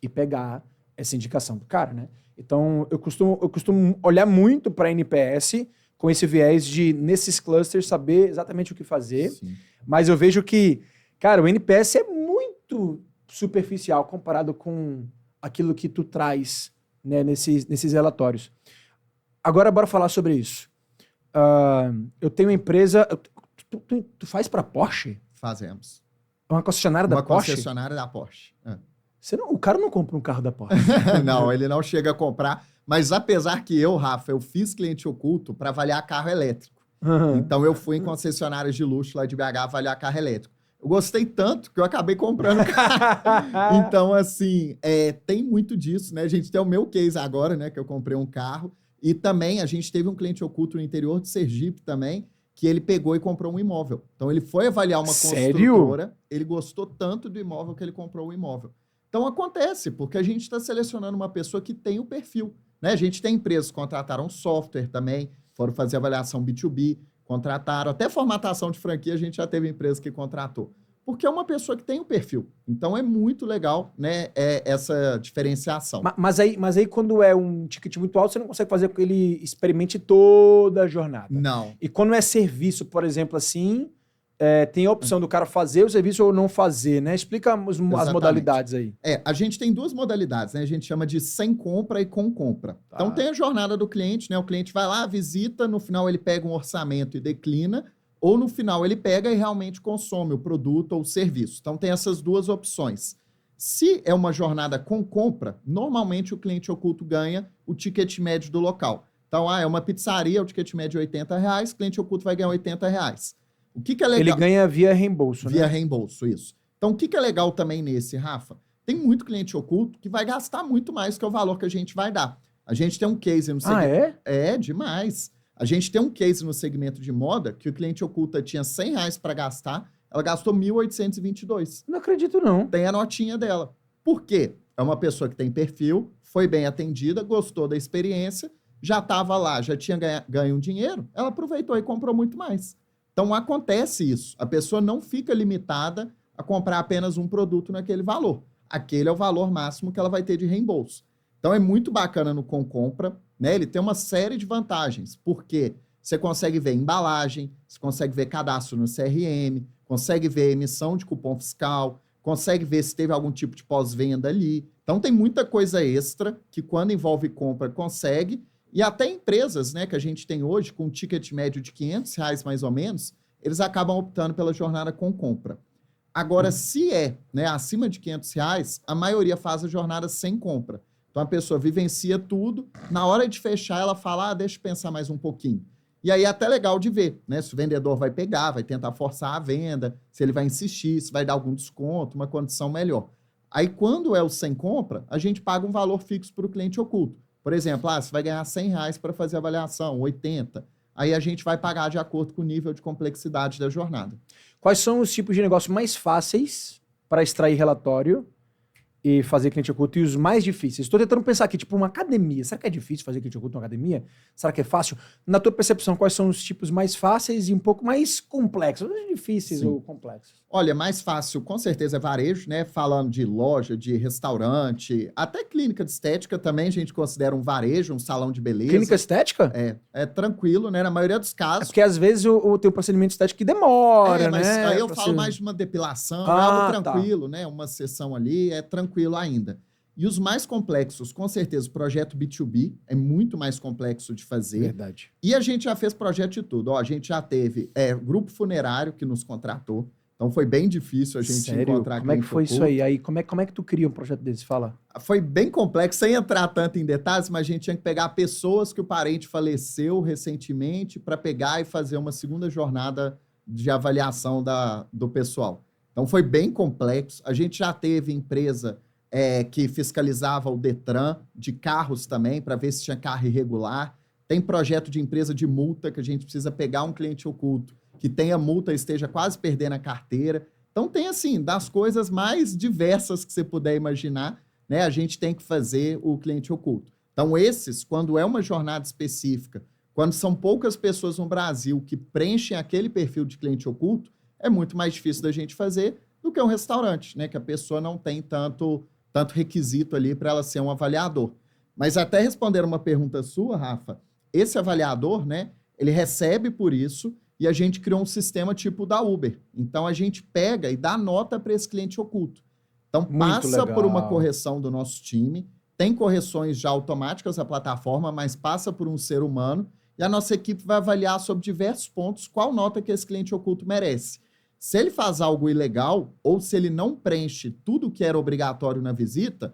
e pegar essa indicação do cara, né? Então, eu costumo olhar muito para NPS com esse viés de, nesses clusters, saber exatamente o que fazer. Sim. Mas eu vejo que, cara, o NPS é muito superficial comparado com aquilo que tu traz né, nesses relatórios. Agora, bora falar sobre isso. Eu tenho uma empresa... Tu faz para Porsche? Fazemos. Uma concessionária da Porsche? Uma concessionária da Porsche. O cara não compra um carro da Porsche. Não, ele não chega a comprar. Mas apesar que Rafa, eu fiz cliente oculto para avaliar carro elétrico. Então eu fui em concessionárias de luxo lá de BH avaliar carro elétrico. Eu gostei tanto que eu acabei comprando carro. Então, assim, tem muito disso, né? A gente tem o meu case agora, né? Que eu comprei um carro. E também a gente teve um cliente oculto no interior de Sergipe também, que ele pegou e comprou um imóvel. Então, ele foi avaliar uma construtora, ele gostou tanto do imóvel que ele comprou o imóvel. Então, acontece, porque a gente está selecionando uma pessoa que tem o perfil, né? A gente tem empresas que contrataram software também, foram fazer avaliação B2B, contrataram, até formatação de franquia a gente já teve empresa que contratou. Porque é uma pessoa que tem o perfil. Então, é muito legal, né, essa diferenciação. Mas aí, quando é um ticket muito alto, você não consegue fazer com que ele experimente toda a jornada. Não. E quando é serviço, por exemplo, assim, tem a opção do cara fazer o serviço ou não fazer, né? Explica as modalidades aí. A gente tem duas modalidades, né? A gente chama de sem compra e com compra. Tá. Então, tem a jornada do cliente, né? O cliente vai lá, visita, no final ele pega um orçamento e declina, ou no final ele pega e realmente consome o produto ou o serviço. Então, tem essas duas opções. Se é uma jornada com compra, normalmente o cliente oculto ganha o ticket médio do local. Então, é uma pizzaria, o ticket médio é R$80, o cliente oculto vai ganhar R$80. O que é legal? Ele ganha via reembolso, né? Via reembolso, isso. Então, o que é legal também nesse, Rafa? Tem muito cliente oculto que vai gastar muito mais que o valor que a gente vai dar. A gente tem um case no segmento... Demais. A gente tem um case no segmento de moda que o cliente oculta tinha R$100 para gastar, ela gastou R$1.822. Não acredito, não. Tem a notinha dela. Por quê? É uma pessoa que tem perfil, foi bem atendida, gostou da experiência, já estava lá, já tinha ganho um dinheiro, ela aproveitou e comprou muito mais. Então, acontece isso. A pessoa não fica limitada a comprar apenas um produto naquele valor. Aquele é o valor máximo que ela vai ter de reembolso. Então, é muito bacana no Com Compra, né? Ele tem uma série de vantagens, porque você consegue ver embalagem, você consegue ver cadastro no CRM, consegue ver emissão de cupom fiscal, consegue ver se teve algum tipo de pós-venda ali. Então, tem muita coisa extra que, quando envolve compra, consegue. E até empresas, né, que a gente tem hoje, com um ticket médio de R$500 mais ou menos, eles acabam optando pela jornada com compra. Agora, se né, acima de R$500, a maioria faz a jornada sem compra. Então, a pessoa vivencia tudo, na hora de fechar, ela fala, deixa eu pensar mais um pouquinho. E aí é até legal de ver, né, se o vendedor vai pegar, vai tentar forçar a venda, se ele vai insistir, se vai dar algum desconto, uma condição melhor. Aí, quando é o sem compra, a gente paga um valor fixo para o cliente oculto. Por exemplo, você vai ganhar R$100 para fazer a avaliação, 80. Aí a gente vai pagar de acordo com o nível de complexidade da jornada. Quais são os tipos de negócio mais fáceis para extrair relatório e fazer cliente oculto e os mais difíceis? Estou tentando pensar aqui, tipo uma academia. Será que é difícil fazer cliente oculto numa academia? Será que é fácil? Na tua percepção, quais são os tipos mais fáceis e um pouco mais complexos? Difíceis ou complexos? Olha, mais fácil, com certeza, é varejo, né? Falando de loja, de restaurante, até clínica de estética também a gente considera um varejo, um salão de beleza. Clínica estética? É tranquilo, né? Na maioria dos casos. É porque às vezes o teu procedimento estético que demora, mas né? Aí eu falo mais de uma depilação, algo tranquilo, né? Uma sessão ali, é tranquilo ainda. E os mais complexos, com certeza, o projeto B2B é muito mais complexo de fazer. Verdade. E a gente já fez projeto de tudo. A gente já teve grupo funerário que nos contratou. Então, foi bem difícil a gente encontrar... Como é que foi isso aí? Como é que tu cria um projeto desse? Fala. Foi bem complexo, sem entrar tanto em detalhes, mas a gente tinha que pegar pessoas que o parente faleceu recentemente para pegar e fazer uma segunda jornada de avaliação do pessoal. Então, foi bem complexo. A gente já teve empresa que fiscalizava o Detran de carros também, para ver se tinha carro irregular. Tem projeto de empresa de multa, que a gente precisa pegar um cliente oculto que tenha multa e esteja quase perdendo a carteira. Então, tem, assim, das coisas mais diversas que você puder imaginar, né? A gente tem que fazer o cliente oculto. Então, esses, quando é uma jornada específica, quando são poucas pessoas no Brasil que preenchem aquele perfil de cliente oculto, é muito mais difícil da gente fazer do que um restaurante, né? Que a pessoa não tem tanto requisito ali para ela ser um avaliador. Mas até responder uma pergunta sua, Rafa, esse avaliador, né? Ele recebe por isso. E a gente criou um sistema tipo da Uber. Então, a gente pega e dá nota para esse cliente oculto. Então, passa por uma correção do nosso time, tem correções já automáticas na plataforma, mas passa por um ser humano, e a nossa equipe vai avaliar sobre diversos pontos qual nota que esse cliente oculto merece. Se ele faz algo ilegal, ou se ele não preenche tudo que era obrigatório na visita,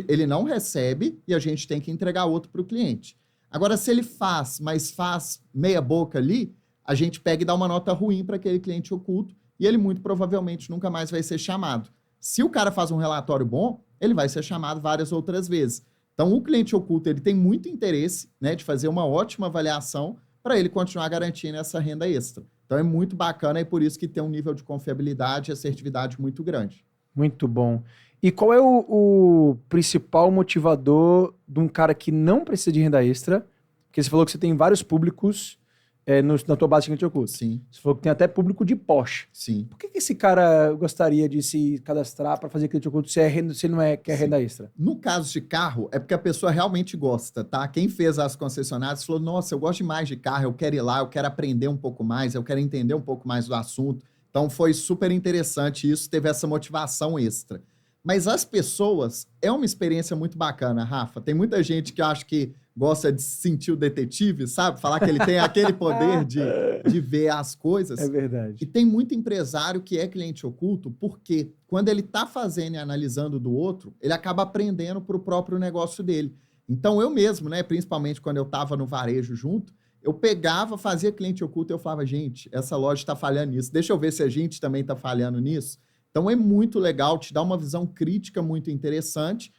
ele não recebe e a gente tem que entregar outro para o cliente. Agora, se ele faz, mas faz meia boca ali, a gente pega e dá uma nota ruim para aquele cliente oculto e ele muito provavelmente nunca mais vai ser chamado. Se o cara faz um relatório bom, ele vai ser chamado várias outras vezes. Então, o cliente oculto ele tem muito interesse, né, de fazer uma ótima avaliação para ele continuar garantindo essa renda extra. Então, é muito bacana e por isso que tem um nível de confiabilidade e assertividade muito grande. Muito bom. E qual é o principal motivador de um cara que não precisa de renda extra? Porque você falou que você tem vários públicos na tua base de cliente oculto. Sim. Você falou que tem até público de Porsche. Sim. Por que esse cara gostaria de se cadastrar para fazer cliente oculto se ele não quer renda extra? No caso de carro, é porque a pessoa realmente gosta, tá? Quem fez as concessionárias falou, nossa, eu gosto demais de carro, eu quero ir lá, eu quero aprender um pouco mais, eu quero entender um pouco mais do assunto. Então, foi super interessante isso, teve essa motivação extra. Mas as pessoas, é uma experiência muito bacana, Rafa. Tem muita gente que eu acho que gosta de sentir o detetive, sabe? Falar que ele tem aquele poder de ver as coisas. É verdade. E tem muito empresário que é cliente oculto, porque quando ele está fazendo e analisando do outro, ele acaba aprendendo para o próprio negócio dele. Então, eu mesmo, né, principalmente quando eu estava no varejo junto, eu pegava, fazia cliente oculto e eu falava, gente, essa loja está falhando nisso. Deixa eu ver se a gente também está falhando nisso. Então, é muito legal, te dá uma visão crítica muito interessante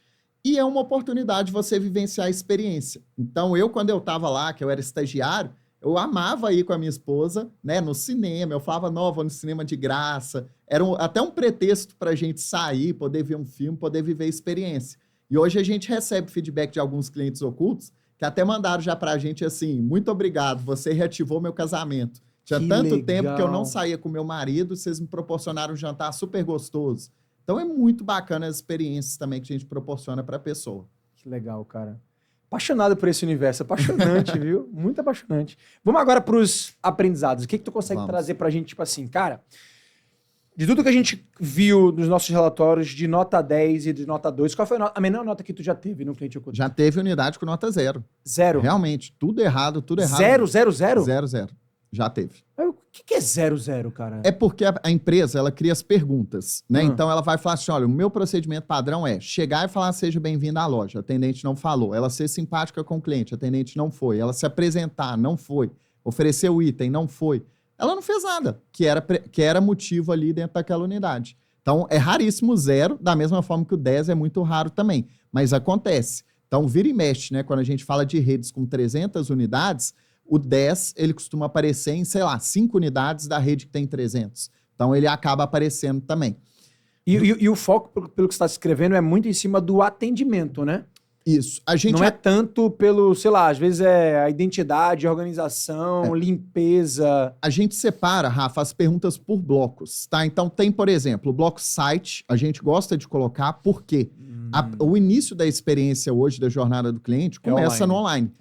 e é uma oportunidade de você vivenciar a experiência. Então, quando eu estava lá, que eu era estagiário, eu amava ir com a minha esposa, né, no cinema. Eu falava, não, vou no cinema de graça. Era até um pretexto para a gente sair, poder ver um filme, poder viver a experiência. E hoje a gente recebe feedback de alguns clientes ocultos que até mandaram já para a gente assim, muito obrigado, você reativou meu casamento. Tinha tanto tempo que eu não saía com meu marido, vocês me proporcionaram um jantar super gostoso. Então é muito bacana as experiências também que a gente proporciona para a pessoa. Que legal, cara. Apaixonado por esse universo, apaixonante, viu? Muito apaixonante. Vamos agora para os aprendizados. O que tu consegue trazer para a gente, tipo assim, cara, de tudo que a gente viu nos nossos relatórios de nota 10 e de nota 2, qual foi a menor nota que tu já teve no cliente oculto? Já teve unidade com nota 0. 0? Realmente, tudo errado, tudo errado. 0, 0, 0? 0, 0. Já teve. O que é 0, 0, cara? É porque a empresa, ela cria as perguntas, né? Então, ela vai falar assim, olha, o meu procedimento padrão é chegar e falar, seja bem-vindo à loja. A atendente não falou. Ela ser simpática com o cliente. A atendente não foi. Ela se apresentar, não foi. Oferecer o item, não foi. Ela não fez nada, que era motivo ali dentro daquela unidade. Então, é raríssimo 0, da mesma forma que o 10 é muito raro também. Mas acontece. Então, vira e mexe, né? Quando a gente fala de redes com 300 unidades, o 10, ele costuma aparecer em, sei lá, 5 unidades da rede que tem 300. Então, ele acaba aparecendo também. E o foco, pelo que você está escrevendo, é muito em cima do atendimento, né? Isso. A gente não é tanto pelo, sei lá, às vezes é a identidade, a organização, limpeza. A gente separa, Rafa, as perguntas por blocos, tá? Então, tem, por exemplo, o bloco site, a gente gosta de colocar porque o início da experiência hoje da jornada do cliente começa no online.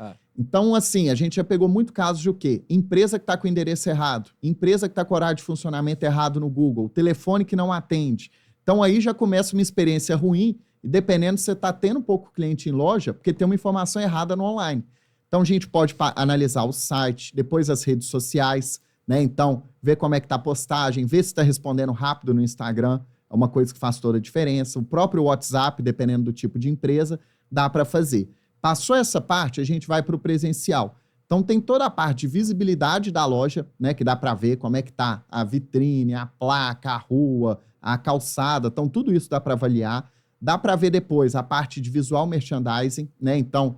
Então, assim, a gente já pegou muito casos de o quê? Empresa que está com o endereço errado, empresa que está com o horário de funcionamento errado no Google, telefone que não atende. Então, aí já começa uma experiência ruim e dependendo se você está tendo um pouco cliente em loja, porque tem uma informação errada no online. Então, a gente pode analisar o site, depois as redes sociais, né? Então, ver como é que está a postagem, ver se está respondendo rápido no Instagram, é uma coisa que faz toda a diferença. O próprio WhatsApp, dependendo do tipo de empresa, dá para fazer. Passou essa parte, a gente vai para o presencial. Então, tem toda a parte de visibilidade da loja, né? Que dá para ver como é que está a vitrine, a placa, a rua, a calçada. Então, tudo isso dá para avaliar. Dá para ver depois a parte de visual merchandising, né? Então,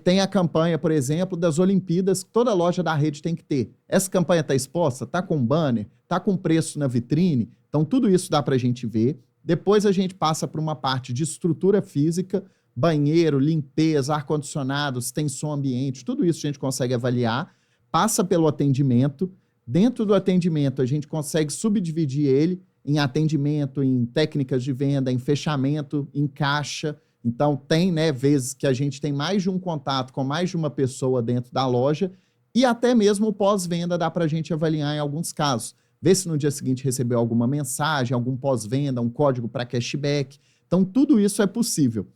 tem a campanha, por exemplo, das Olimpíadas, que toda loja da rede tem que ter. Essa campanha está exposta? Está com banner? Está com preço na vitrine? Então, tudo isso dá para a gente ver. Depois, a gente passa para uma parte de estrutura física, banheiro, limpeza, ar-condicionado, se tem som ambiente, tudo isso a gente consegue avaliar. Passa pelo atendimento. Dentro do atendimento, a gente consegue subdividir ele em atendimento, em técnicas de venda, em fechamento, em caixa. Então, tem, né, vezes que a gente tem mais de um contato com mais de uma pessoa dentro da loja e até mesmo o pós-venda dá para a gente avaliar em alguns casos. Ver se no dia seguinte recebeu alguma mensagem, algum pós-venda, um código para cashback. Então, tudo isso é possível.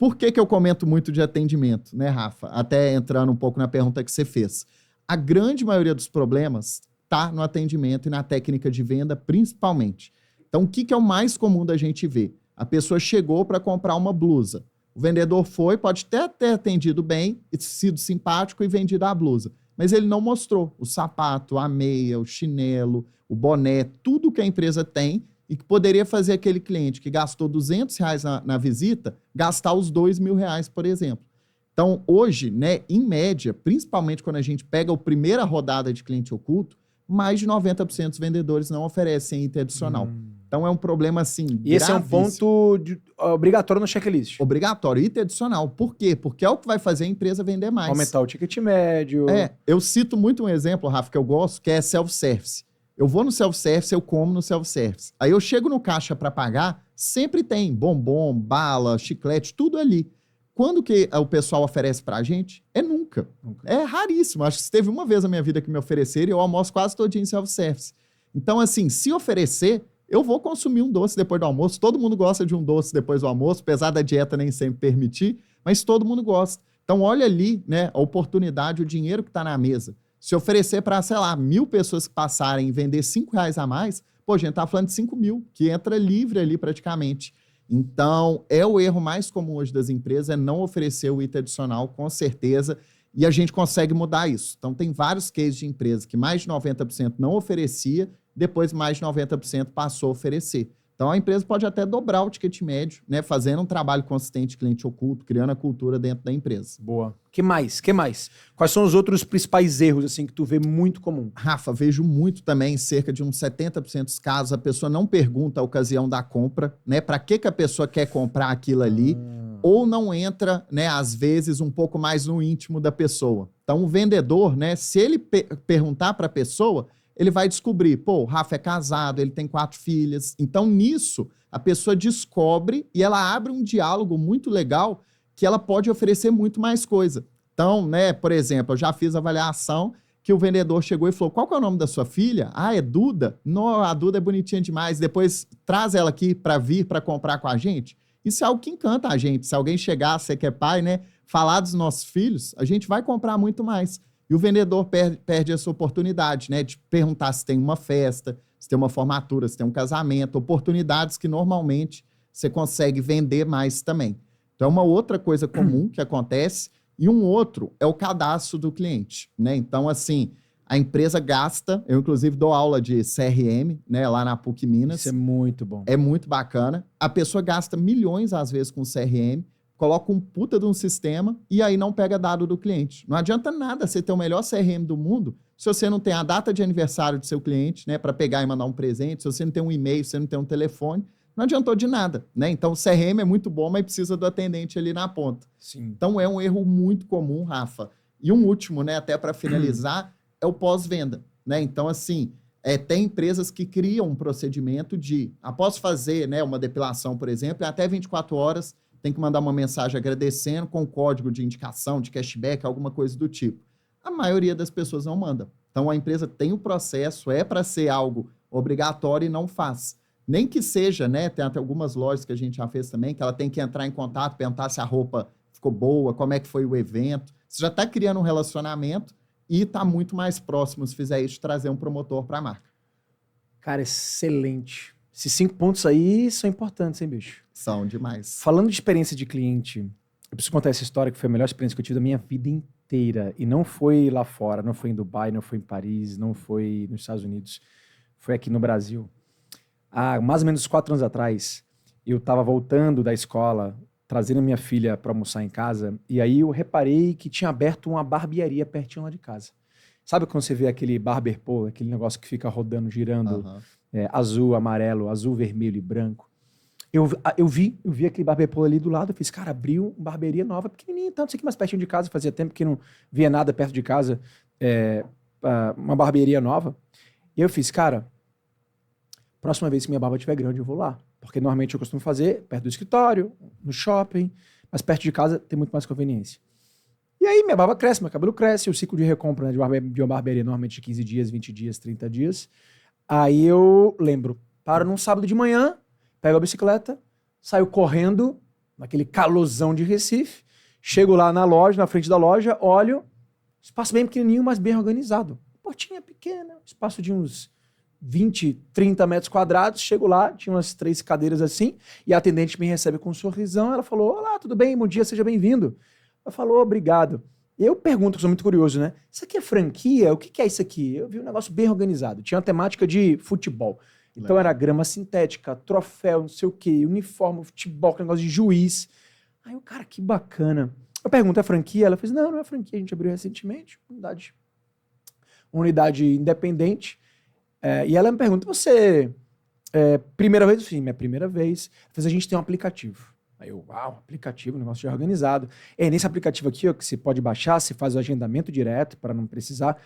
Por que eu comento muito de atendimento, né, Rafa? Até entrando um pouco na pergunta que você fez. A grande maioria dos problemas está no atendimento e na técnica de venda, principalmente. Então, o que é o mais comum da gente ver? A pessoa chegou para comprar uma blusa. O vendedor foi, pode até ter atendido bem, sido simpático e vendido a blusa. Mas ele não mostrou o sapato, a meia, o chinelo, o boné, tudo que a empresa tem e que poderia fazer aquele cliente que gastou R$200 na visita, gastar os R$2.000, por exemplo. Então, hoje, né, em média, principalmente quando a gente pega a primeira rodada de cliente oculto, mais de 90% dos vendedores não oferecem item adicional. Então, é um problema, assim, E esse é um gravíssimo. ponto obrigatório no checklist. Obrigatório, item adicional. Por quê? Porque é o que vai fazer a empresa vender mais. Aumentar o ticket médio. Eu cito muito um exemplo, Rafa, que eu gosto, que é self-service. Eu vou no self-service, eu como no self-service. Aí eu chego no caixa para pagar, sempre tem bombom, bala, chiclete, tudo ali. Quando que o pessoal oferece pra gente? É nunca. É raríssimo. Acho que se teve uma vez na minha vida que me ofereceram, eu almoço quase todinho em self-service. Então, assim, se oferecer, eu vou consumir um doce depois do almoço. Todo mundo gosta de um doce depois do almoço, apesar da dieta nem sempre permitir, mas todo mundo gosta. Então, olha ali, né, a oportunidade, o dinheiro que está na mesa. Se oferecer para, sei lá, 1.000 pessoas que passarem e vender R$5 a mais, pô, a gente tá falando de 5.000, que entra livre ali praticamente. Então, é o erro mais comum hoje das empresas, é não oferecer o item adicional, com certeza, e a gente consegue mudar isso. Então, tem vários cases de empresas que mais de 90% não oferecia, depois mais de 90% passou a oferecer. Então, a empresa pode até dobrar o ticket médio, né, fazendo um trabalho consistente de cliente oculto, criando a cultura dentro da empresa. Boa. Que mais? Quais são os outros principais erros, assim, que tu vê muito comum? Rafa, vejo muito também, cerca de uns 70% dos casos, a pessoa não pergunta a ocasião da compra, né, para que a pessoa quer comprar aquilo ali, ou não entra, né, às vezes, um pouco mais no íntimo da pessoa. Então, o vendedor, né, se ele perguntar para a pessoa, ele vai descobrir, pô, o Rafa é casado, ele tem 4 filhas. Então, nisso, a pessoa descobre e ela abre um diálogo muito legal que ela pode oferecer muito mais coisa. Então, né, por exemplo, eu já fiz avaliação que o vendedor chegou e falou, qual que é o nome da sua filha? Ah, é Duda? Não, a Duda é bonitinha demais. Depois, traz ela aqui para vir para comprar com a gente. Isso é algo que encanta a gente. Se alguém chegar, você que é pai, né, falar dos nossos filhos, a gente vai comprar muito mais. E o vendedor perde essa oportunidade, né, de perguntar se tem uma festa, se tem uma formatura, se tem um casamento, oportunidades que normalmente você consegue vender mais também. Então, é uma outra coisa comum que acontece. E um outro é o cadastro do cliente, né? Então, assim, a empresa gasta, eu inclusive dou aula de CRM, né, lá na PUC Minas. Isso é muito bom. É muito bacana. A pessoa gasta milhões, às vezes, com CRM, coloca um puta de um sistema e aí não pega dado do cliente. Não adianta nada você ter o melhor CRM do mundo se você não tem a data de aniversário do seu cliente, né, para pegar e mandar um presente, se você não tem um e-mail, se você não tem um telefone, não adiantou de nada, né? Então, o CRM é muito bom, mas precisa do atendente ali na ponta. Sim. Então, é um erro muito comum, Rafa. E um último, né, até para finalizar, é o pós-venda, né? Então, assim, tem empresas que criam um procedimento de, após fazer, né, uma depilação, por exemplo, até 24 horas, tem que mandar uma mensagem agradecendo com código de indicação, de cashback, alguma coisa do tipo. A maioria das pessoas não manda. Então, a empresa tem o processo, é para ser algo obrigatório e não faz. Nem que seja, né? Tem até algumas lojas que a gente já fez também, que ela tem que entrar em contato, perguntar se a roupa ficou boa, como é que foi o evento. Você já está criando um relacionamento e está muito mais próximo, se fizer isso, de trazer um promotor para a marca. Cara, excelente. Esses 5 pontos aí são importantes, hein, bicho? São demais. Falando de experiência de cliente, eu preciso contar essa história que foi a melhor experiência que eu tive da minha vida inteira. E não foi lá fora, não foi em Dubai, não foi em Paris, não foi nos Estados Unidos. Foi aqui no Brasil. Há mais ou menos 4 anos atrás, eu estava voltando da escola, trazendo minha filha para almoçar em casa, e aí eu reparei que tinha aberto uma barbearia pertinho lá de casa. Sabe quando você vê aquele barber pole, aquele negócio que fica rodando, girando, azul, amarelo, azul, vermelho e branco? Eu vi aquele barber pole ali do lado, eu fiz, cara, abriu uma barbearia nova, pequenininha, tanto, isso aqui mais pertinho de casa, fazia tempo que não via nada perto de casa, uma barbearia nova. E eu fiz, cara, próxima vez que minha barba estiver grande, eu vou lá. Porque normalmente eu costumo fazer perto do escritório, no shopping, mas perto de casa tem muito mais conveniência. E aí minha barba cresce, meu cabelo cresce, o ciclo de recompra, né, de uma barbearia normalmente de 15 dias, 20 dias, 30 dias. Aí eu lembro, paro num sábado de manhã, pego a bicicleta, saio correndo, naquele calorzão de Recife. Chego lá na loja, na frente da loja, olho, espaço bem pequenininho, mas bem organizado. Portinha pequena, espaço de uns 20, 30 metros quadrados. Chego lá, tinha umas 3 cadeiras assim, e a atendente me recebe com um sorrisão. Ela falou, olá, tudo bem? Bom dia, seja bem-vindo. Ela falou, obrigado. Eu pergunto, eu sou muito curioso, né? Isso aqui é franquia? O que é isso aqui? Eu vi um negócio bem organizado. Tinha uma temática de futebol. Então era grama sintética, troféu, não sei o quê, uniforme, futebol, negócio de juiz. Aí o cara, que bacana. Eu pergunto, é franquia? Ela fez, não é franquia, a gente abriu recentemente, unidade independente. E ela me pergunta, você, primeira vez? Sim, minha primeira vez. Ela fez, a gente tem um aplicativo. Aí eu, uau, aplicativo, negócio já organizado. Nesse aplicativo aqui, ó, que você pode baixar, você faz o agendamento direto para não precisar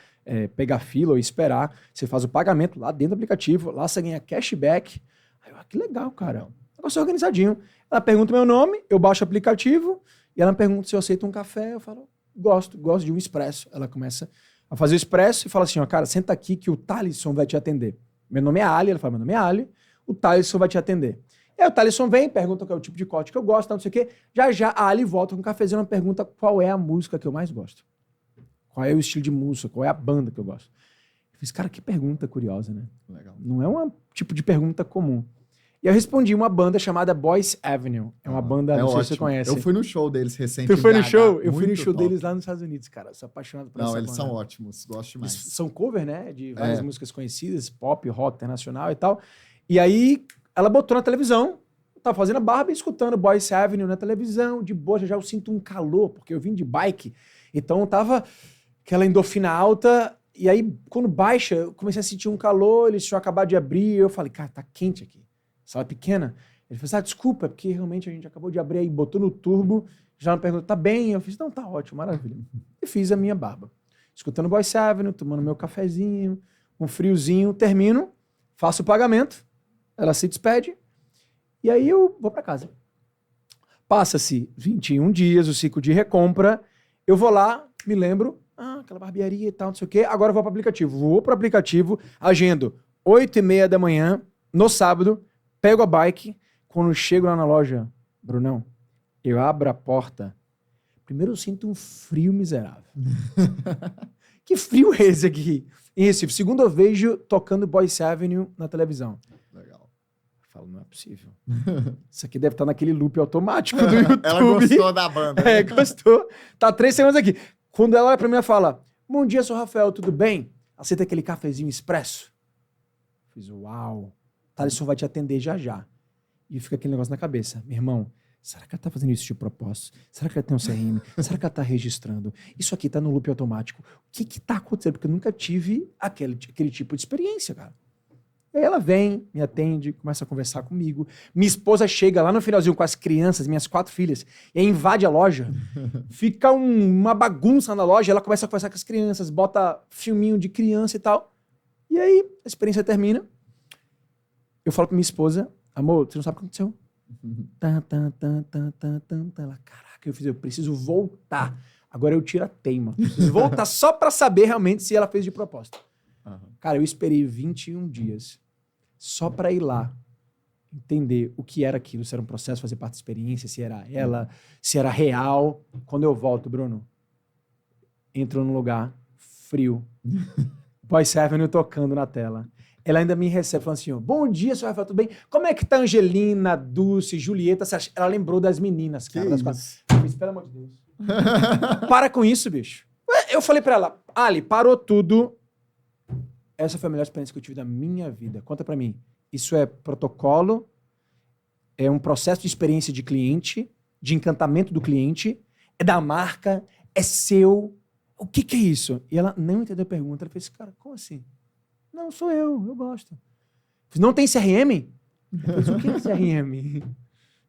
pegar fila ou esperar. Você faz o pagamento lá dentro do aplicativo, lá você ganha cashback. Aí eu, que legal, cara. Negócio organizadinho. Ela pergunta meu nome, eu baixo o aplicativo e ela me pergunta se eu aceito um café. Eu falo, gosto de um expresso. Ela começa a fazer o expresso e fala assim, ó, cara, senta aqui que o Thalisson vai te atender. Meu nome é Ali, ela fala, meu nome é Ali, o Thalisson vai te atender. E aí o Thalisson vem, pergunta qual é o tipo de corte que eu gosto, não sei o quê. Já a Ali volta com um cafezinho e pergunta qual é a música que eu mais gosto. Qual é o estilo de música, qual é a banda que eu gosto. Eu fiz, cara, que pergunta curiosa, né? Legal. Não é um tipo de pergunta comum. E eu respondi uma banda chamada Boyce Avenue. É uma banda, não sei se você conhece. Eu fui no show deles recentemente. Tu foi no show? Eu fui no show deles lá nos Estados Unidos, cara. Eu sou apaixonado por essa banda. Não, eles são ótimos. Gosto demais. Eles são cover, né? De várias músicas conhecidas, pop, rock, internacional e tal. E aí, ela botou na televisão. Tava fazendo a barba e escutando Boyce Avenue na televisão, de boa, já eu sinto um calor, porque eu vim de bike, então tava aquela endorfina alta, e aí quando baixa, eu comecei a sentir um calor, eles tinham acabado de abrir, eu falei, cara, tá quente aqui, sala pequena. Ele falou, desculpa, é porque realmente a gente acabou de abrir aí, botou no turbo, já me perguntou, tá bem? Eu fiz, não, tá ótimo, maravilha. E fiz a minha barba, escutando Boyce Avenue, tomando meu cafezinho, um friozinho, termino, faço o pagamento, ela se despede, e aí eu vou para casa. Passa-se 21 dias, o ciclo de recompra. Eu vou lá, me lembro, aquela barbearia e tal, não sei o quê. Agora eu vou para o aplicativo. Vou para o aplicativo, agendo 8h30 da manhã, no sábado, pego a bike. Quando eu chego lá na loja, Brunão, eu abro a porta. Primeiro eu sinto um frio miserável. Que frio é esse aqui? Em Recife. Segundo eu vejo tocando Boyce Avenue na televisão. Falo, não é possível. Isso aqui deve estar naquele loop automático do YouTube. Ela gostou da banda. Gostou. Tá 3 segundos aqui. Quando ela olha pra mim, ela fala, bom dia, sou Rafael, tudo bem? Aceita aquele cafezinho expresso? Fiz, uau. Thalisson vai te atender já já. E fica aquele negócio na cabeça. Meu irmão, será que ela tá fazendo isso de propósito? Será que ela tem um CRM? Será que ela tá registrando? Isso aqui tá no loop automático. O que tá acontecendo? Porque eu nunca tive aquele tipo de experiência, cara. Aí ela vem, me atende, começa a conversar comigo. Minha esposa chega lá no finalzinho com as crianças, minhas 4 filhas, e aí invade a loja. Fica uma bagunça na loja, ela começa a conversar com as crianças, bota filminho de criança e tal. E aí, a experiência termina. Eu falo pra minha esposa, amor, você não sabe o que aconteceu? Ela, caraca, eu preciso voltar. Agora eu tiro a teima. Preciso voltar só pra saber realmente se ela fez de propósito. Cara, eu esperei 21 dias só pra ir lá entender o que era aquilo, se era um processo, fazer parte da experiência, se era ela, se era real. Quando eu volto, Bruno, entro num lugar frio. Boyce Avenue tocando na tela. Ela ainda me recebe falando assim, bom dia, seu Rafael, tudo bem? Como é que tá Angelina, Dulce, Julieta? Ela lembrou das meninas, cara. Das eu disse, pelo amor de Deus. Para com isso, bicho. Eu falei pra ela, Ali, parou tudo. Essa foi a melhor experiência que eu tive da minha vida. Conta pra mim. Isso é protocolo, é um processo de experiência de cliente, de encantamento do cliente, é da marca, é seu. O que é isso? E ela não entendeu a pergunta. Ela fez, cara, como assim? Não, sou eu gosto. Fiz, não tem CRM? Eu fiz, o que é CRM?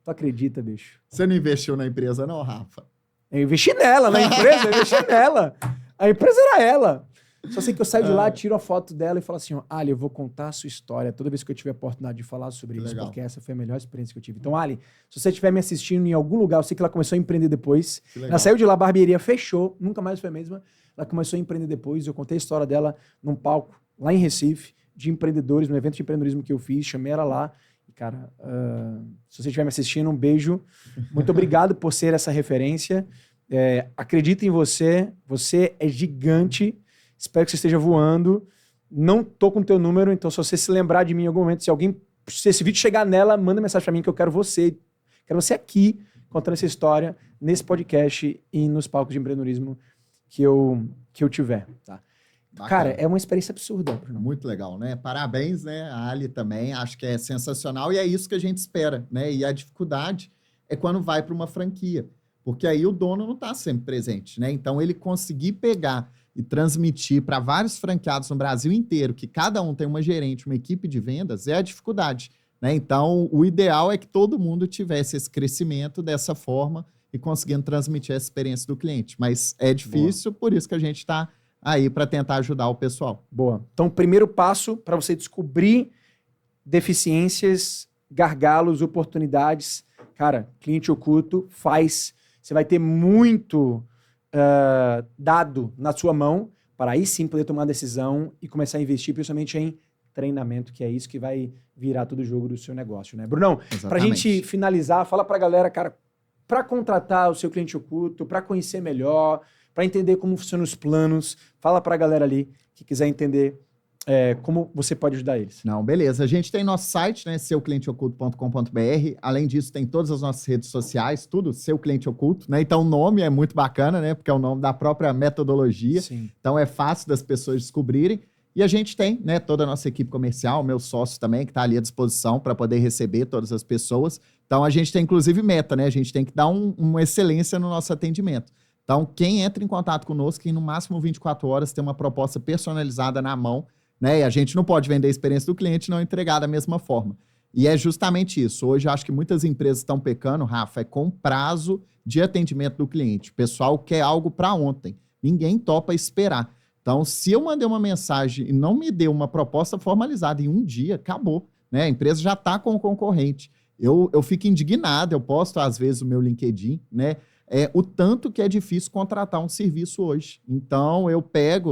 Tu acredita, bicho? Você não investiu na empresa não, Rafa? Eu investi nela, na empresa, eu investi nela. A empresa era ela. Só sei que eu saio de lá, tiro a foto dela e falo assim, Ali, eu vou contar a sua história toda vez que eu tiver a oportunidade de falar sobre isso, porque essa foi a melhor experiência que eu tive. Então, Ali, se você estiver me assistindo em algum lugar, eu sei que ela começou a empreender depois. Ela saiu de lá, a barbearia fechou, nunca mais foi a mesma. Ela começou a empreender depois, eu contei a história dela num palco lá em Recife, de empreendedores, no evento de empreendedorismo que eu fiz, chamei ela lá. E, cara, se você estiver me assistindo, um beijo. Muito obrigado por ser essa referência. Acredito em você. Você é gigante. Espero que você esteja voando. Não tô com o teu número, então se você se lembrar de mim em algum momento, se esse vídeo chegar nela, manda mensagem para mim que eu quero você. Quero você aqui, contando essa história, nesse podcast e nos palcos de empreendedorismo que eu tiver, tá? Bacana. Cara, é uma experiência absurda, Bruno. Muito legal, né? Parabéns, né? A Ali também, acho que é sensacional e é isso que a gente espera, né? E a dificuldade é quando vai para uma franquia, porque aí o dono não está sempre presente, né? Então, ele conseguir pegar e transmitir para vários franqueados no Brasil inteiro, que cada um tem uma gerente, uma equipe de vendas, é a dificuldade, né? Então, o ideal é que todo mundo tivesse esse crescimento dessa forma e conseguindo transmitir essa experiência do cliente. Mas é difícil, por isso que a gente está aí para tentar ajudar o pessoal. Boa. Então, primeiro passo para você descobrir deficiências, gargalos, oportunidades. Cara, cliente oculto faz. Você vai ter muito dado na sua mão para aí sim poder tomar uma decisão e começar a investir, principalmente em treinamento, que é isso que vai virar todo o jogo do seu negócio, né? Brunão, para a gente finalizar, fala para a galera, cara, para contratar o seu cliente oculto, para conhecer melhor, para entender como funcionam os planos, fala para a galera ali que quiser entender como você pode ajudar eles. Não, beleza. A gente tem nosso site, né, seuclienteoculto.com.br. Além disso, tem todas as nossas redes sociais, tudo Seu Cliente Oculto, né? Então, o nome é muito bacana, né? Porque é o nome da própria metodologia. Sim. Então, é fácil das pessoas descobrirem. E a gente tem, né, toda a nossa equipe comercial, meu sócio também, que está ali à disposição para poder receber todas as pessoas. Então, a gente tem, inclusive, meta, né? A gente tem que dar uma excelência no nosso atendimento. Então, quem entra em contato conosco, em no máximo 24 horas, tem uma proposta personalizada na mão, né? E a gente não pode vender a experiência do cliente e não entregar da mesma forma. E é justamente isso. Hoje, eu acho que muitas empresas estão pecando, Rafa, com prazo de atendimento do cliente. O pessoal quer algo para ontem. Ninguém topa esperar. Então, se eu mandei uma mensagem e não me deu uma proposta formalizada em um dia, acabou, né? A empresa já está com o concorrente. Eu fico indignado, eu posto às vezes o meu LinkedIn, né? O tanto que é difícil contratar um serviço hoje. Então, eu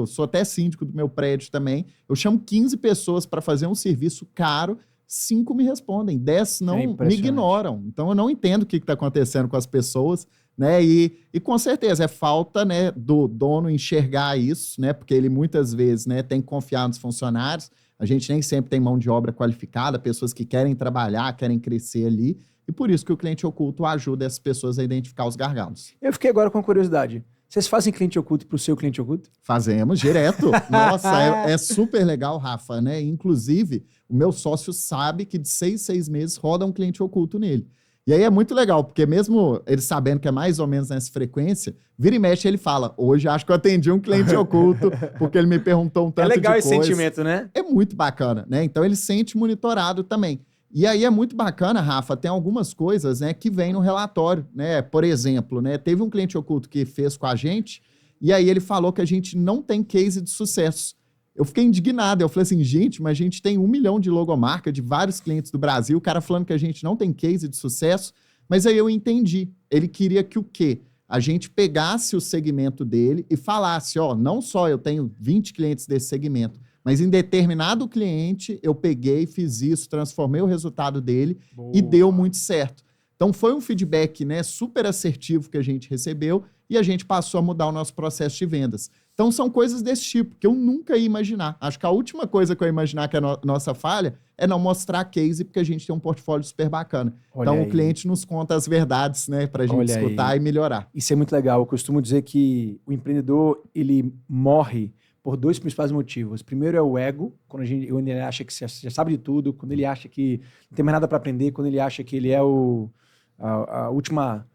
sou até síndico do meu prédio também, eu chamo 15 pessoas para fazer um serviço caro, 5 me respondem, 10 não me ignoram. Então, eu não entendo o que está acontecendo com as pessoas, né? E com certeza é falta, né, do dono enxergar isso, né? Porque ele muitas vezes, né, tem que confiar nos funcionários. A gente nem sempre tem mão de obra qualificada, pessoas que querem trabalhar, querem crescer ali. E por isso que o cliente oculto ajuda essas pessoas a identificar os gargalos. Eu fiquei agora com curiosidade. Vocês fazem cliente oculto para o seu cliente oculto? Fazemos, direto. Nossa, é super legal, Rafa, né? Inclusive, o meu sócio sabe que de 6 meses roda um cliente oculto nele. E aí é muito legal, porque mesmo ele sabendo que é mais ou menos nessa frequência, vira e mexe ele fala, hoje acho que eu atendi um cliente oculto, porque ele me perguntou um tanto de coisa. É legal esse sentimento, né? É muito bacana, né? Então ele sente monitorado também. E aí é muito bacana, Rafa, tem algumas coisas, né, que vem no relatório, né? Por exemplo, né, teve um cliente oculto que fez com a gente e aí ele falou que a gente não tem case de sucesso. Eu fiquei indignado, eu falei assim, gente, mas a gente tem 1 milhão de logomarca de vários clientes do Brasil, o cara falando que a gente não tem case de sucesso, mas aí eu entendi, ele queria que o quê? A gente pegasse o segmento dele e falasse, ó, não só eu tenho 20 clientes desse segmento, mas em determinado cliente, eu peguei, fiz isso, transformei o resultado dele e deu muito certo. Então, foi um feedback, né, super assertivo que a gente recebeu e a gente passou a mudar o nosso processo de vendas. Então, são coisas desse tipo que eu nunca ia imaginar. Acho que a última coisa que eu ia imaginar que é nossa falha é não mostrar case, porque a gente tem um portfólio super bacana. Olha então, aí. O cliente nos conta as verdades, né, para a gente escutar aí. E melhorar. Isso é muito legal. Eu costumo dizer que o empreendedor, ele morre por 2 principais motivos. Primeiro é o ego, quando ele acha que já sabe de tudo, quando ele acha que não tem mais nada para aprender, quando ele acha que ele é a última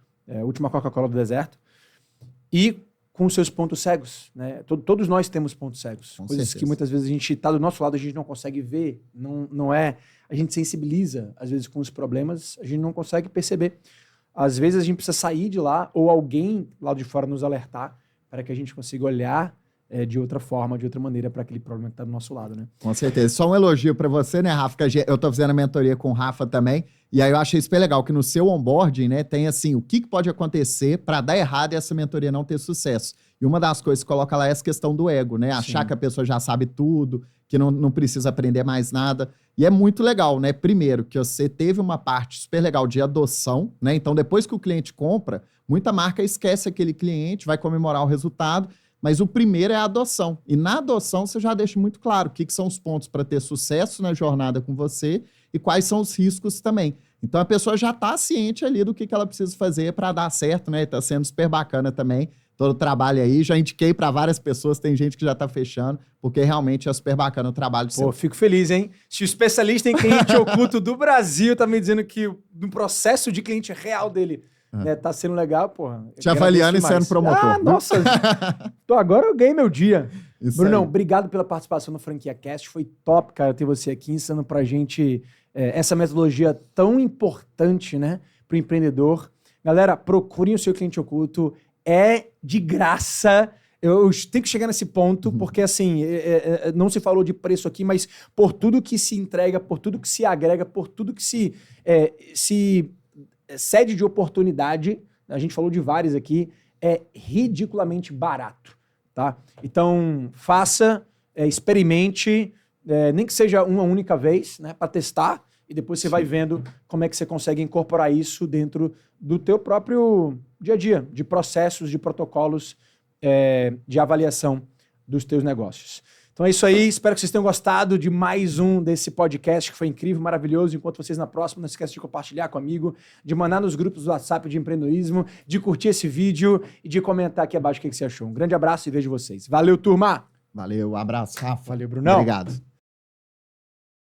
Coca-Cola do deserto. E com os seus pontos cegos, né? Todos nós temos pontos cegos. Com coisas certeza. Que muitas vezes a gente está do nosso lado, a gente não consegue ver, não é... A gente sensibiliza, às vezes, com os problemas, a gente não consegue perceber. Às vezes a gente precisa sair de lá, ou alguém lá de fora nos alertar, para que a gente consiga olhar de outra forma, de outra maneira, para aquele problema que está do nosso lado, né? Com certeza. Só um elogio para você, né, Rafa? Que eu tô fazendo a mentoria com o Rafa também, e aí eu achei super legal que no seu onboarding, né, tem assim, o que pode acontecer para dar errado e essa mentoria não ter sucesso. E uma das coisas que coloca lá é essa questão do ego, né? Achar que a pessoa já sabe tudo, que não precisa aprender mais nada. E é muito legal, né? Primeiro, que você teve uma parte super legal de adoção, né? Então, depois que o cliente compra, muita marca esquece aquele cliente, vai comemorar o resultado, mas o primeiro é a adoção. E na adoção, você já deixa muito claro o que são os pontos para ter sucesso na jornada com você e quais são os riscos também. Então, a pessoa já está ciente ali do que ela precisa fazer para dar certo, né? Está sendo super bacana também todo o trabalho aí. Já indiquei para várias pessoas, tem gente que já está fechando, porque realmente é super bacana o trabalho seu. Pô, fico feliz, hein? Se o especialista em cliente oculto do Brasil tá me dizendo que no processo de cliente real dele né, tá sendo legal, porra. Te avaliando e sendo promotor. Ah, nossa! Agora eu ganhei meu dia. Isso Brunão, aí. obrigado pela participação no Franquia Cast. Foi top, cara, ter você aqui ensinando pra gente essa metodologia tão importante, né, pro empreendedor. Galera, procurem o seu cliente oculto. É de graça. Eu tenho que chegar nesse ponto, porque assim, não se falou de preço aqui, mas por tudo que se entrega, por tudo que se agrega, por tudo que se cede de oportunidade, a gente falou de vários aqui, é ridiculamente barato, tá? Então, faça, experimente, nem que seja uma única vez, né, para testar, e depois você vai vendo como é que você consegue incorporar isso dentro do teu próprio dia a dia, de processos, de protocolos, de avaliação dos teus negócios. Então é isso aí, espero que vocês tenham gostado de mais um desse podcast que foi incrível, maravilhoso. Enquanto vocês na próxima, não esquece de compartilhar comigo, de mandar nos grupos do WhatsApp de empreendedorismo, de curtir esse vídeo e de comentar aqui abaixo o que você achou. Um grande abraço e vejo vocês. Valeu, turma! Valeu, abraço, Rafa. Valeu, Brunão. Obrigado.